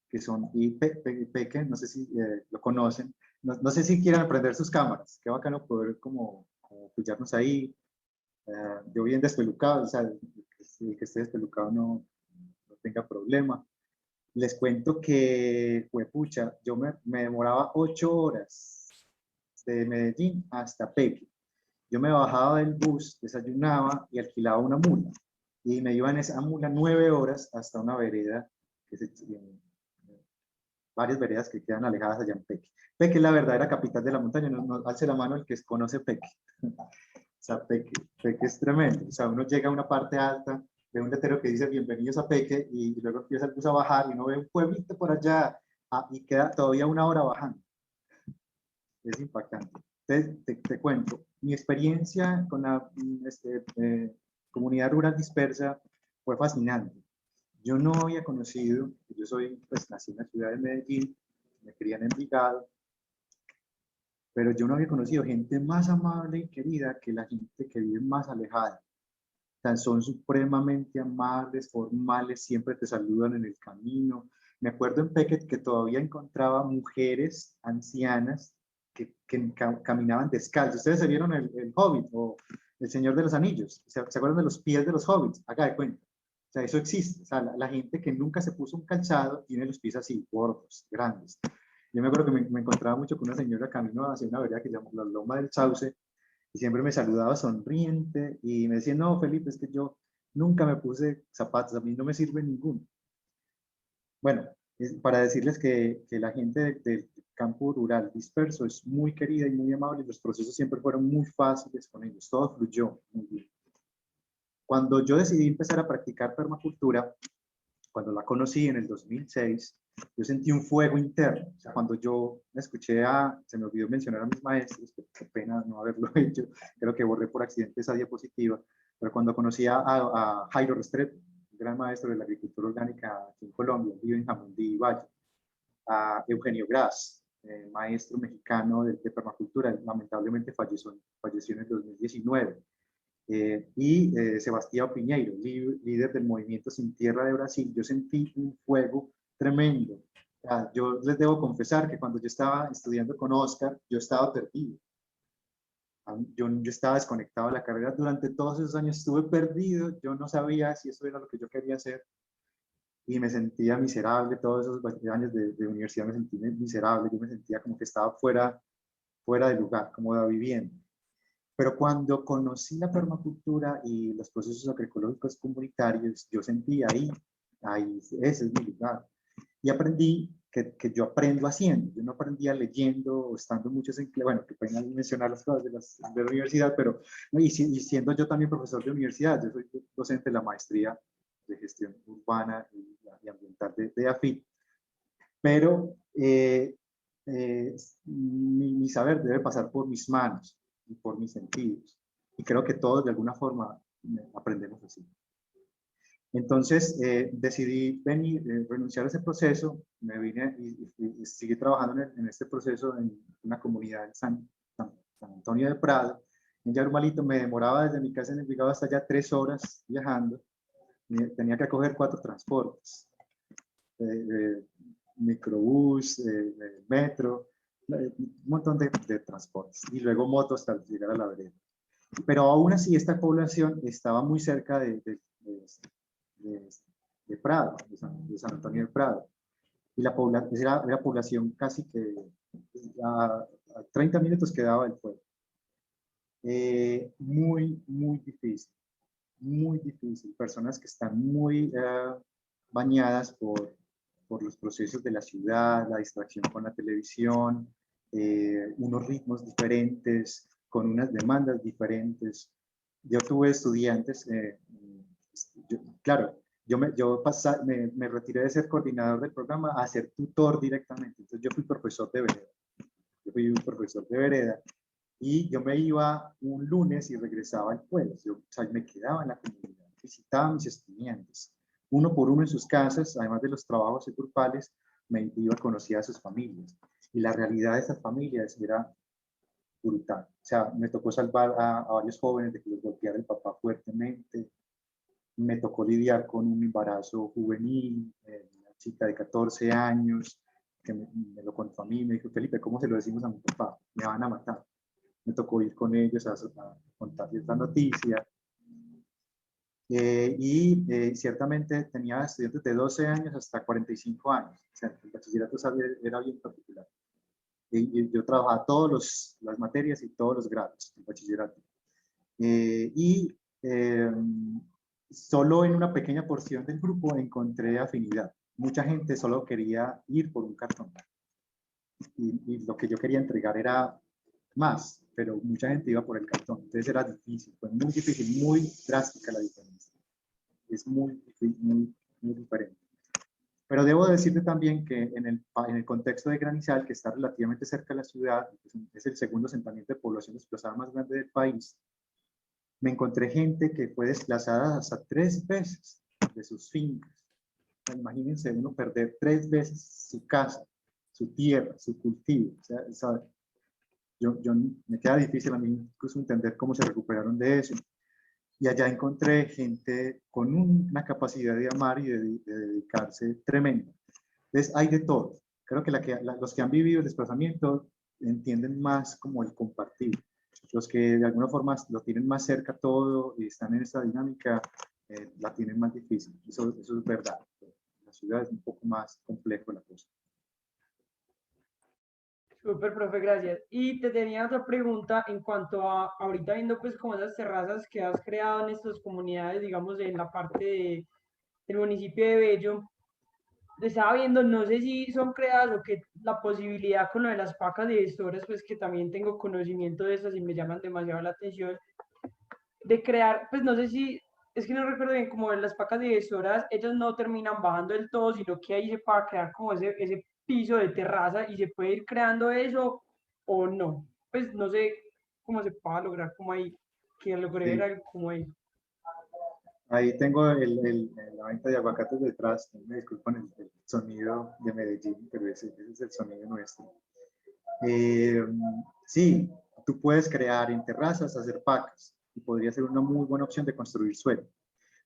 que son, y Peque, no sé si lo conocen, no sé si quieran prender sus cámaras, qué bacano poder como pillarnos ahí. Yo bien despelucado, o sea, el que esté despelucado no tenga problema. Les cuento que, pucha, yo me demoraba 8 horas de Medellín hasta Peque. Yo me bajaba del bus, desayunaba y alquilaba una mula. Y me iba en esa mula 9 horas hasta una vereda, varias veredas que quedan alejadas allá en Peque. Peque es la verdadera capital de la montaña, no alce la mano el que conoce Peque. O sea, Peque es tremendo. O sea, uno llega a una parte alta, ve un letrero que dice bienvenidos a Peque y luego empieza el bus a bajar y uno ve un pueblito por allá y queda todavía 1 hora bajando. es impactante. Te cuento, mi experiencia con la comunidad rural dispersa fue fascinante. Yo no había conocido, yo soy, pues nací en la ciudad de Medellín, me crié en Envigado, pero yo no había conocido gente más amable y querida que la gente que vive más alejada. O sea, son supremamente amables, formales, siempre te saludan en el camino. Me acuerdo en Pequet que todavía encontraba mujeres ancianas que caminaban descalzos. ¿Ustedes se vieron el Hobbit o el Señor de los Anillos? ¿Se acuerdan de los pies de los hobbits? Haga de cuenta. O sea, eso existe. O sea, la gente que nunca se puso un calzado tiene los pies así, gordos, grandes. Yo me acuerdo que me encontraba mucho con una señora camino hacia una vereda que se llama la Loma del Sauce, y siempre me saludaba sonriente y me decía, no, Felipe, es que yo nunca me puse zapatos, a mí no me sirve ninguno. Bueno, para decirles que la gente del campo rural disperso es muy querida y muy amable, y los procesos siempre fueron muy fáciles con ellos, todo fluyó muy bien. Cuando yo decidí empezar a practicar permacultura, cuando la conocí en el 2006, yo sentí un fuego interno. O sea, cuando yo escuché se me olvidó mencionar a mis maestros, qué pena no haberlo hecho, creo que borré por accidente esa diapositiva, pero cuando conocí a Jairo Restrepo, gran maestro de la agricultura orgánica aquí en Colombia, vive en Jamundí y Valle, a Eugenio Gras, maestro mexicano de permacultura, lamentablemente falleció en el 2019. Sebastián Piñeiro, líder del movimiento Sin Tierra de Brasil. Yo sentí un fuego tremendo. O sea, yo les debo confesar que cuando yo estaba estudiando con Oscar, yo estaba perdido. Yo estaba desconectado de la carrera. Durante todos esos años estuve perdido. Yo no sabía si eso era lo que yo quería hacer. Y me sentía miserable. Todos esos años de universidad me sentí miserable. Yo me sentía como que estaba fuera de lugar, como de vivienda. Pero cuando conocí la permacultura y los procesos agroecológicos comunitarios, yo sentí ahí, ese es mi lugar. Y aprendí que yo aprendo haciendo. Yo no aprendía leyendo o estando muchos en, bueno, que pueden mencionar las cosas de la universidad, pero y siendo yo también profesor de universidad, yo soy docente de la maestría de gestión urbana y ambiental de AFIT, pero mi saber debe pasar por mis manos y por mis sentidos. Y creo que todos de alguna forma aprendemos así. Entonces decidí renunciar a ese proceso, me vine y seguí trabajando en este proceso en una comunidad en San Antonio de Prado, en Yarumalito. Me demoraba desde mi casa en Envigado hasta allá 3 horas viajando. Tenía que coger 4 transportes, microbús, metro, un montón de transportes, y luego moto hasta llegar a la vereda. Pero aún así esta población estaba muy cerca de Prado, de San Antonio de Prado, y la población era población casi que a 30 minutos quedaba el pueblo. Muy difícil, personas que están muy bañadas por los procesos de la ciudad, la distracción con la televisión, unos ritmos diferentes, con unas demandas diferentes. Yo tuve estudiantes, claro, yo me retiré de ser coordinador del programa a ser tutor directamente. Entonces yo fui profesor de vereda. Y yo me iba un lunes y regresaba al pueblo. O sea, me quedaba en la comunidad, visitaba a mis estudiantes, uno por uno en sus casas, además de los trabajos grupales, me iba a conocer a sus familias. Y la realidad de esas familias era brutal. O sea, me tocó salvar a varios jóvenes de que los golpeara el papá fuertemente. Me tocó lidiar con un embarazo juvenil, una chica de 14 años, que me lo contó a mí, me dijo, Felipe, ¿cómo se lo decimos a mi papá? Me van a matar. Me tocó ir con ellos a contarles la noticia. Ciertamente tenía estudiantes de 12 años hasta 45 años. O sea, el bachillerato era bien particular. Yo trabajaba todas las materias y todos los grados del bachillerato. Solo en una pequeña porción del grupo encontré afinidad. Mucha gente solo quería ir por un cartón. Y lo que yo quería entregar era más, pero mucha gente iba por el cartón. Entonces era difícil, fue muy difícil, muy drástica la diferencia. Es muy diferente. Pero debo decirte también que en el contexto de Granizal, que está relativamente cerca de la ciudad, es el segundo asentamiento de población desplazada más grande del país, me encontré gente que fue desplazada hasta 3 veces de sus fincas. Imagínense uno perder 3 veces su casa, su tierra, su cultivo. O sea, me queda difícil a mí incluso entender cómo se recuperaron de eso. Y allá encontré gente con una capacidad de amar y de dedicarse tremenda. Entonces hay de todo. Creo que, los que han vivido el desplazamiento entienden más como el compartir. Los que de alguna forma lo tienen más cerca todo y están en esta dinámica, la tienen más difícil. Eso es verdad. La ciudad es un poco más complejo la cosa. Súper, profe, gracias. Y te tenía otra pregunta en cuanto a, ahorita viendo pues como esas terrazas que has creado en estas comunidades, digamos, en la parte del municipio de Bello, estaba viendo, no sé si son creadas o que la posibilidad con lo de las pacas digestoras, pues que también tengo conocimiento de esas y me llaman demasiado la atención, de crear, pues no sé si, es que no recuerdo bien, como en las pacas digestoras, ellas no terminan bajando del todo, sino que ahí se puede crear como ese piso de terraza y se puede ir creando eso o no. Pues no sé cómo se pueda lograr como ahí, que logré ver Sí. algo como ahí. Ahí tengo la venta de aguacates detrás. Me disculpan el sonido de Medellín, pero ese es el sonido nuestro. Sí, tú puedes crear en terrazas, hacer pacas, y podría ser una muy buena opción de construir suelo.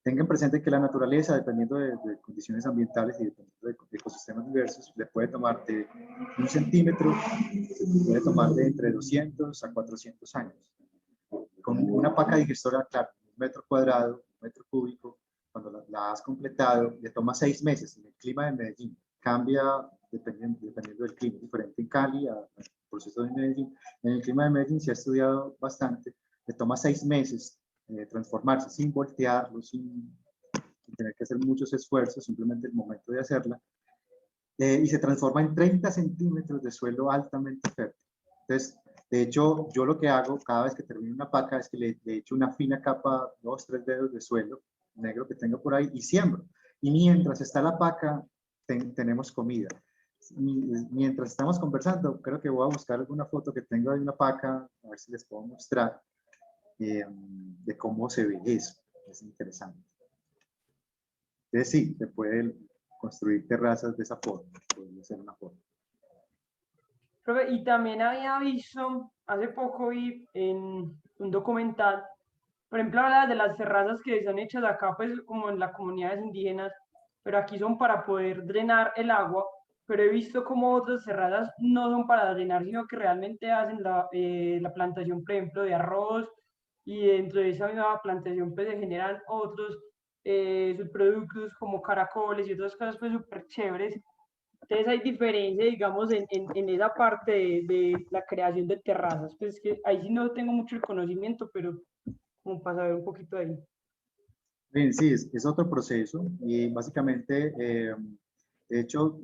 Tengan presente que la naturaleza, dependiendo de condiciones ambientales y dependiendo de ecosistemas diversos, le puede tomar de 1 centímetro, puede tomar de entre 200 a 400 años. Con una paca digestora, claro, 1 metro cuadrado, 1 metro cúbico, cuando la has completado, le toma 6 meses en el clima de Medellín. Cambia dependiendo del clima, diferente en Cali al proceso de Medellín. En el clima de Medellín se ha estudiado bastante, le toma 6 meses transformarse sin voltearlo, sin tener que hacer muchos esfuerzos, simplemente el momento de hacerla. Y se transforma en 30 centímetros de suelo altamente fértil. Entonces, de hecho, yo lo que hago cada vez que termino una paca es que le echo una fina capa, 2, 3 dedos de suelo negro que tengo por ahí y siembro. Y mientras está la paca, tenemos comida. Mientras estamos conversando, creo que voy a buscar alguna foto que tengo de una paca, a ver si les puedo mostrar de cómo se ve eso. Es interesante. Entonces sí, se puede construir terrazas de esa forma, podría ser una forma. Profe, y también había visto, hace poco vi en un documental, por ejemplo, habla de las terrazas que están hechas acá, pues como en las comunidades indígenas, pero aquí son para poder drenar el agua, pero he visto como otras terrazas no son para drenar, sino que realmente hacen la plantación, por ejemplo, de arroz, y dentro de esa misma plantación pues se generan otros subproductos como caracoles y otras cosas pues súper chéveres. Entonces hay diferencia, digamos, en esa parte de la creación de terrazas. Pues que ahí sí no tengo mucho el conocimiento, pero como para saber un poquito de ahí. Bien, sí, es otro proceso y básicamente, de hecho,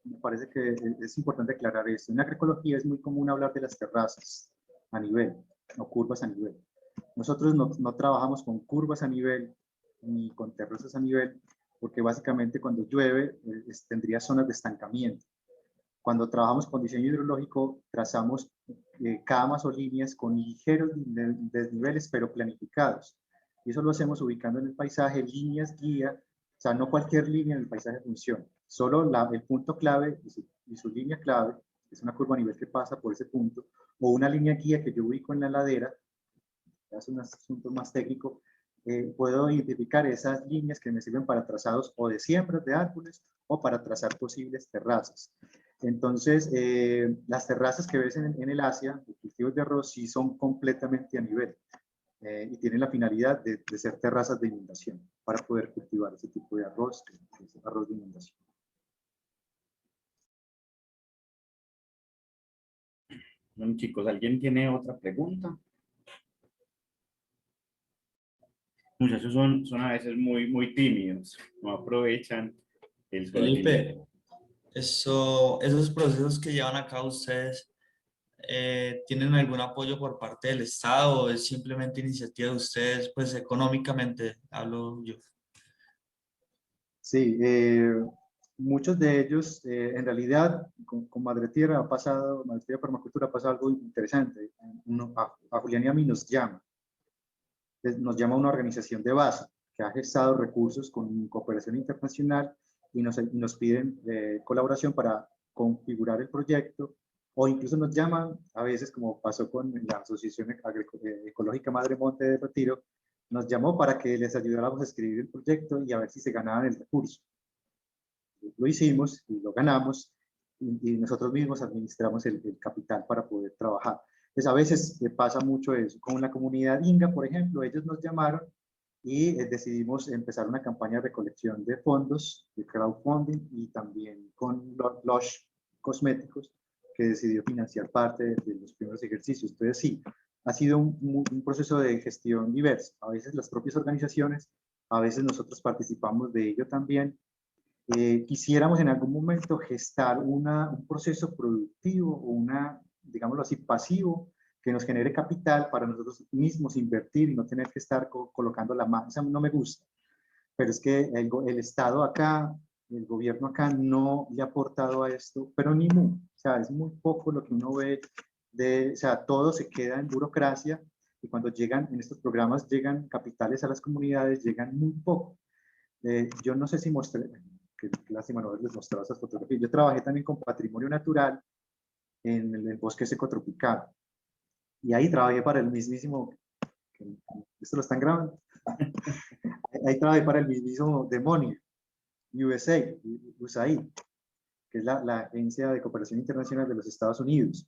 me parece que es importante aclarar esto. En agroecología es muy común hablar de las terrazas a nivel, o curvas a nivel. Nosotros no trabajamos con curvas a nivel ni con terrazas a nivel, porque básicamente cuando llueve tendría zonas de estancamiento. Cuando trabajamos con diseño hidrológico, trazamos camas o líneas con ligeros desniveles, pero planificados. Y eso lo hacemos ubicando en el paisaje líneas guía, o sea, no cualquier línea en el paisaje funciona. Solo el punto clave y su línea clave, que es una curva a nivel que pasa por ese punto, o una línea guía que yo ubico en la ladera, es un asunto más técnico, puedo identificar esas líneas que me sirven para trazados o de siembras de árboles o para trazar posibles terrazas. Entonces, las terrazas que ves en el Asia, los cultivos de arroz, sí son completamente a nivel y tienen la finalidad de ser terrazas de inundación para poder cultivar ese tipo de arroz, que es arroz de inundación. Bueno, chicos, ¿alguien tiene otra pregunta? Muchachos son a veces muy tímidos, no aprovechan el conocimiento. Felipe, esos procesos que llevan a cabo ustedes, ¿tienen algún apoyo por parte del Estado o es simplemente iniciativa de ustedes, pues económicamente hablo yo? Sí, muchos de ellos, en realidad, con Madre Tierra ha pasado, Madre Tierra Permacultura ha pasado algo interesante. A Julián y a mí nos llama una organización de base que ha gestado recursos con cooperación internacional y nos piden colaboración para configurar el proyecto, o incluso nos llaman, a veces como pasó con la Asociación Ecológica Madre Monte de Retiro, nos llamó para que les ayudáramos a escribir el proyecto y a ver si se ganaban el recurso. Lo hicimos y lo ganamos, y nosotros mismos administramos el capital para poder trabajar. Entonces a veces pasa mucho eso. Con la comunidad Inga, por ejemplo, ellos nos llamaron y decidimos empezar una campaña de recolección de fondos, de crowdfunding, y también con Lush Cosméticos, que decidió financiar parte de los primeros ejercicios. Entonces sí, ha sido un proceso de gestión diverso. A veces las propias organizaciones, a veces nosotros participamos de ello también. Quisiéramos en algún momento gestar un proceso productivo, o digámoslo así, pasivo, que nos genere capital para nosotros mismos invertir y no tener que estar colocando la mano. O sea, no me gusta, pero es que el Estado acá, el gobierno acá no le ha aportado a esto, pero ni muy. O sea, es muy poco lo que uno ve o sea, todo se queda en burocracia, y cuando llegan en estos programas, llegan capitales a las comunidades, llegan muy poco. Yo no sé si mostré, qué lástima no haberles mostrado esas fotografías. Yo trabajé también con patrimonio natural en el bosque seco tropical, y ahí trabajé para el mismísimo, esto lo están grabando, ahí trabajé para el mismísimo demonio, USAID, que es la Agencia de Cooperación Internacional de los Estados Unidos.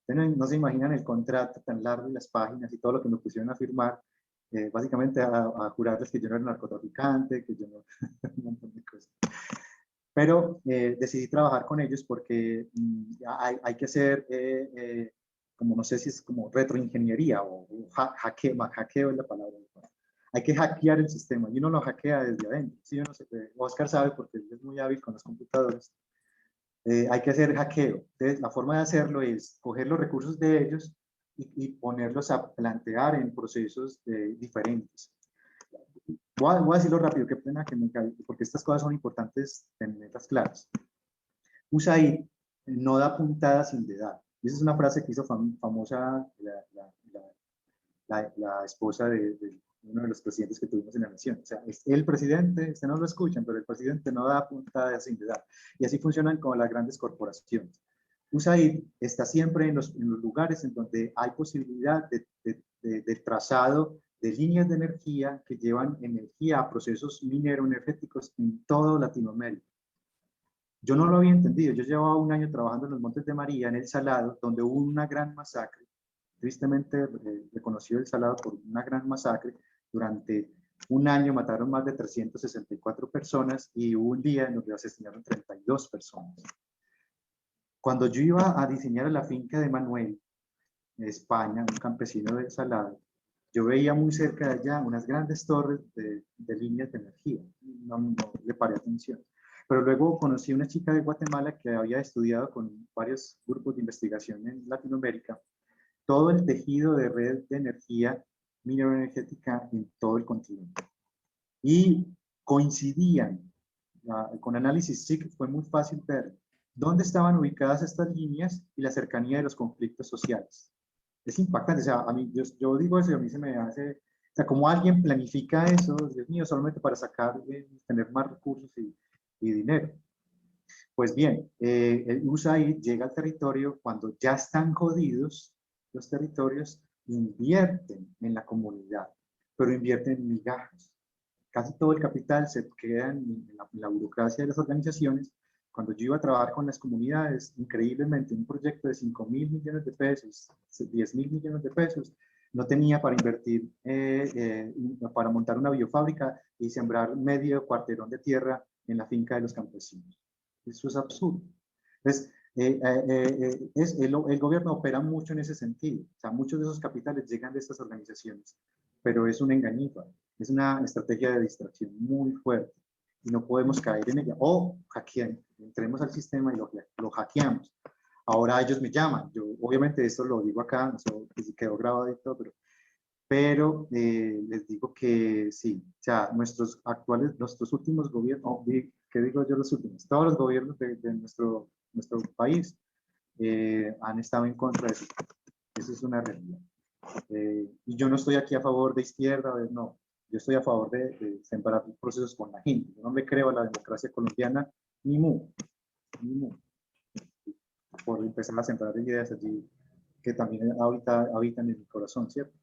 Entonces, no se imaginan el contrato tan largo y las páginas y todo lo que nos pusieron a firmar, básicamente a jurarles que yo no era narcotraficante, que yo no, un montón de cosas. Pero decidí trabajar con ellos porque hay que hacer, como no sé si es como retroingeniería o hackeo es la palabra. Hay que hackear el sistema, y uno lo hackea desde adentro. Sí, yo no sé, Oscar sabe porque él es muy hábil con los computadores. Hay que hacer hackeo. Entonces, la forma de hacerlo es coger los recursos de ellos y ponerlos a plantear en procesos diferentes. Voy a decirlo rápido, qué pena que me caiga, porque estas cosas son importantes tenerlas claras. USAID no da puntada sin dedar. Esa es una frase que hizo famosa la esposa de uno de los presidentes que tuvimos en la nación. O sea, es el presidente, no lo escuchan, pero el presidente no da puntada sin dedar. Y así funcionan con las grandes corporaciones. USAID está siempre en los lugares en donde hay posibilidad de trazado de líneas de energía que llevan energía a procesos minero-energéticos en toda Latinoamérica. Yo no lo había entendido. Yo llevaba un año trabajando en los Montes de María, en El Salado, donde hubo una gran masacre. Tristemente reconocido El Salado por una gran masacre. Durante un año mataron más de 364 personas y hubo un día en donde asesinaron 32 personas. Cuando yo iba a diseñar la finca de Manuel, en España, un campesino de El Salado, yo veía muy cerca de allá unas grandes torres de líneas de energía. No le paré atención. Pero luego conocí a una chica de Guatemala que había estudiado con varios grupos de investigación en Latinoamérica todo el tejido de red de energía mineroenergética en todo el continente. Y coincidían, con análisis SIC fue muy fácil ver dónde estaban ubicadas estas líneas y la cercanía de los conflictos sociales. Es impactante, o sea, a mí, yo digo eso y a mí se me hace, o sea, como alguien planifica eso, Dios mío, solamente para sacar, tener más recursos y dinero. Pues bien, el USAID llega al territorio cuando ya están jodidos los territorios, invierten en la comunidad, pero invierten en migajas. Casi todo el capital se queda en la burocracia de las organizaciones. Cuando yo iba a trabajar con las comunidades, increíblemente, un proyecto de 5.000 millones de pesos, 10.000 millones de pesos, no tenía para invertir, para montar una biofábrica y sembrar medio cuarterón de tierra en la finca de los campesinos. Eso es absurdo. Entonces, el gobierno opera mucho en ese sentido. O sea, muchos de esos capitales llegan de estas organizaciones, pero es una engañifa, es una estrategia de distracción muy fuerte y no podemos caer en ella. O hackear, entremos al sistema y lo hackeamos. Ahora ellos me llaman. Yo, obviamente, esto lo digo acá, no sé si quedó grabado y todo, pero les digo que sí, o sea, nuestros últimos gobiernos, ¿qué digo yo los últimos? Todos los gobiernos de nuestro país han estado en contra de eso. Eso es una realidad. Y yo no estoy aquí a favor de izquierda, no. Yo estoy a favor de sembrar procesos con la gente. Yo no le creo a la democracia colombiana ni mu, por empezar a sembrar ideas allí que también habitan en mi corazón, ¿cierto?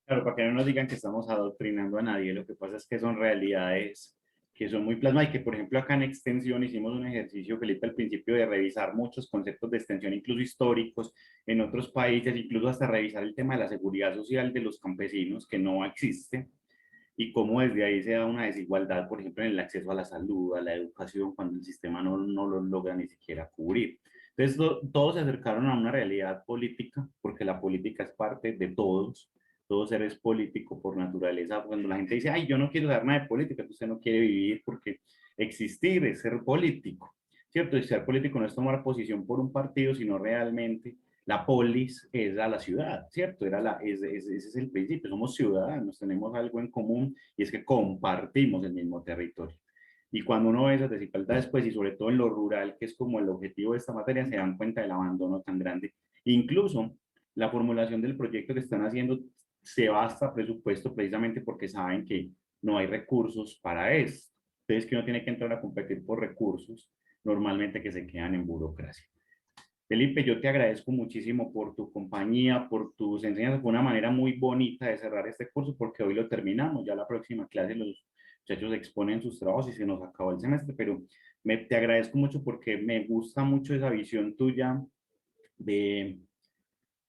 Claro, para que no nos digan que estamos adoctrinando a nadie, lo que pasa es que son realidades que son muy plasmadas y que, por ejemplo, acá en Extensión hicimos un ejercicio, Felipe, al principio de revisar muchos conceptos de extensión, incluso históricos, en otros países, incluso hasta revisar el tema de la seguridad social de los campesinos, que no existe, y cómo desde ahí se da una desigualdad, por ejemplo, en el acceso a la salud, a la educación, cuando el sistema no lo logra ni siquiera cubrir. Entonces, todos se acercaron a una realidad política, porque la política es parte de todos. Todo ser es político por naturaleza. Cuando la gente dice, ay, yo no quiero saber nada de política, usted no quiere vivir, porque existir es ser político, ¿cierto? Y ser político no es tomar posición por un partido, sino realmente la polis es a la ciudad, ¿cierto? Ese es el principio, somos ciudadanos, tenemos algo en común y es que compartimos el mismo territorio. Y cuando uno ve esas desigualdades, pues, y sobre todo en lo rural, que es como el objetivo de esta materia, se dan cuenta del abandono tan grande. Incluso la formulación del proyecto que están haciendo se va hasta presupuesto precisamente porque saben que no hay recursos para esto. Entonces, que uno tiene que entrar a competir por recursos, normalmente que se quedan en burocracia. Felipe, yo te agradezco muchísimo por tu compañía, por tus enseñanzas. Fue una manera muy bonita de cerrar este curso porque hoy lo terminamos. Ya la próxima clase los muchachos exponen sus trabajos y se nos acabó el semestre, pero te agradezco mucho porque me gusta mucho esa visión tuya de,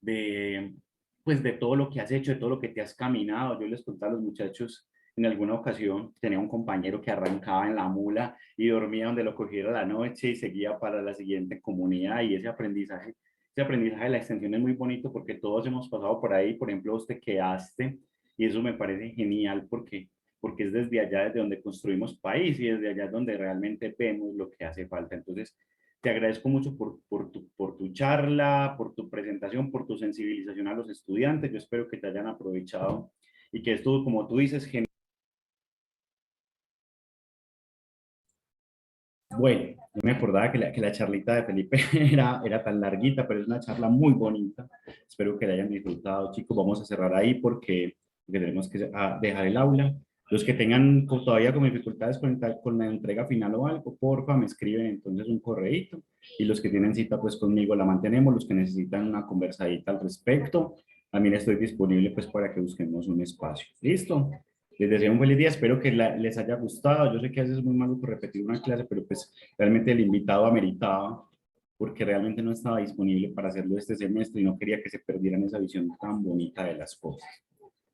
de, pues de todo lo que has hecho, de todo lo que te has caminado. Yo les conté a los muchachos en alguna ocasión, tenía un compañero que arrancaba en la mula y dormía donde lo cogiera la noche y seguía para la siguiente comunidad, y ese aprendizaje de la extensión es muy bonito porque todos hemos pasado por ahí. Por ejemplo, vos te quedaste y eso me parece genial porque es desde allá desde donde construimos país y desde allá donde realmente vemos lo que hace falta. Entonces, te agradezco mucho por tu charla, por tu presentación, por tu sensibilización a los estudiantes. Yo espero que te hayan aprovechado y que esto, como tú dices, bueno, no me acordaba que la charlita de Felipe era tan larguita, pero es una charla muy bonita. Espero que la hayan disfrutado, chicos. Vamos a cerrar ahí porque tenemos que dejar el aula. Los que tengan todavía como dificultades con la entrega final o algo, porfa, me escriben entonces un correíto. Y los que tienen cita pues conmigo la mantenemos. Los que necesitan una conversadita al respecto, también estoy disponible pues para que busquemos un espacio. ¿Listo? Les deseo un feliz día, espero que les haya gustado. Yo sé que a veces es muy malo por repetir una clase, pero pues realmente el invitado ameritaba, porque realmente no estaba disponible para hacerlo este semestre y no quería que se perdieran esa visión tan bonita de las cosas.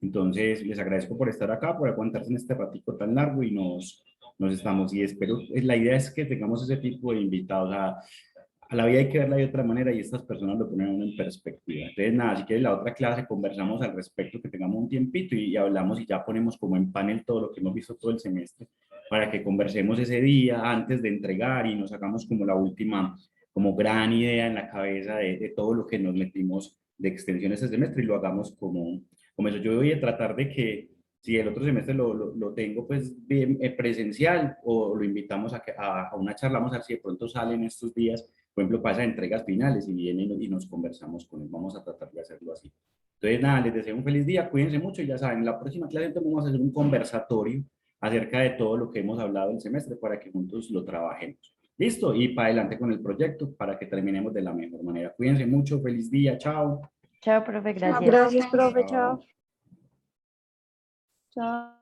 Entonces, les agradezco por estar acá, por aguantarse en este ratico tan largo y nos estamos, y espero, la idea es que tengamos ese tipo de invitados. A la vida hay que verla de otra manera y estas personas lo ponen a uno en perspectiva. Entonces, nada, si quieres la otra clase conversamos al respecto, que tengamos un tiempito y hablamos y ya ponemos como en panel todo lo que hemos visto todo el semestre para que conversemos ese día antes de entregar y nos hagamos como la última, como gran idea en la cabeza de todo lo que nos metimos de extensión este semestre y lo hagamos como eso. Yo voy a tratar de que si el otro semestre lo tengo pues bien presencial o lo invitamos a una charla, vamos a ver si de pronto salen estos días, por ejemplo, para esas entregas finales y vienen y nos conversamos con él. Vamos a tratar de hacerlo así. Entonces, nada, les deseo un feliz día, cuídense mucho y ya saben, en la próxima clase entonces vamos a hacer un conversatorio acerca de todo lo que hemos hablado el semestre para que juntos lo trabajemos. Listo, y para adelante con el proyecto para que terminemos de la mejor manera. Cuídense mucho, feliz día, chao. Chao, profe, gracias. Gracias, profe, chao. Chao. Chao.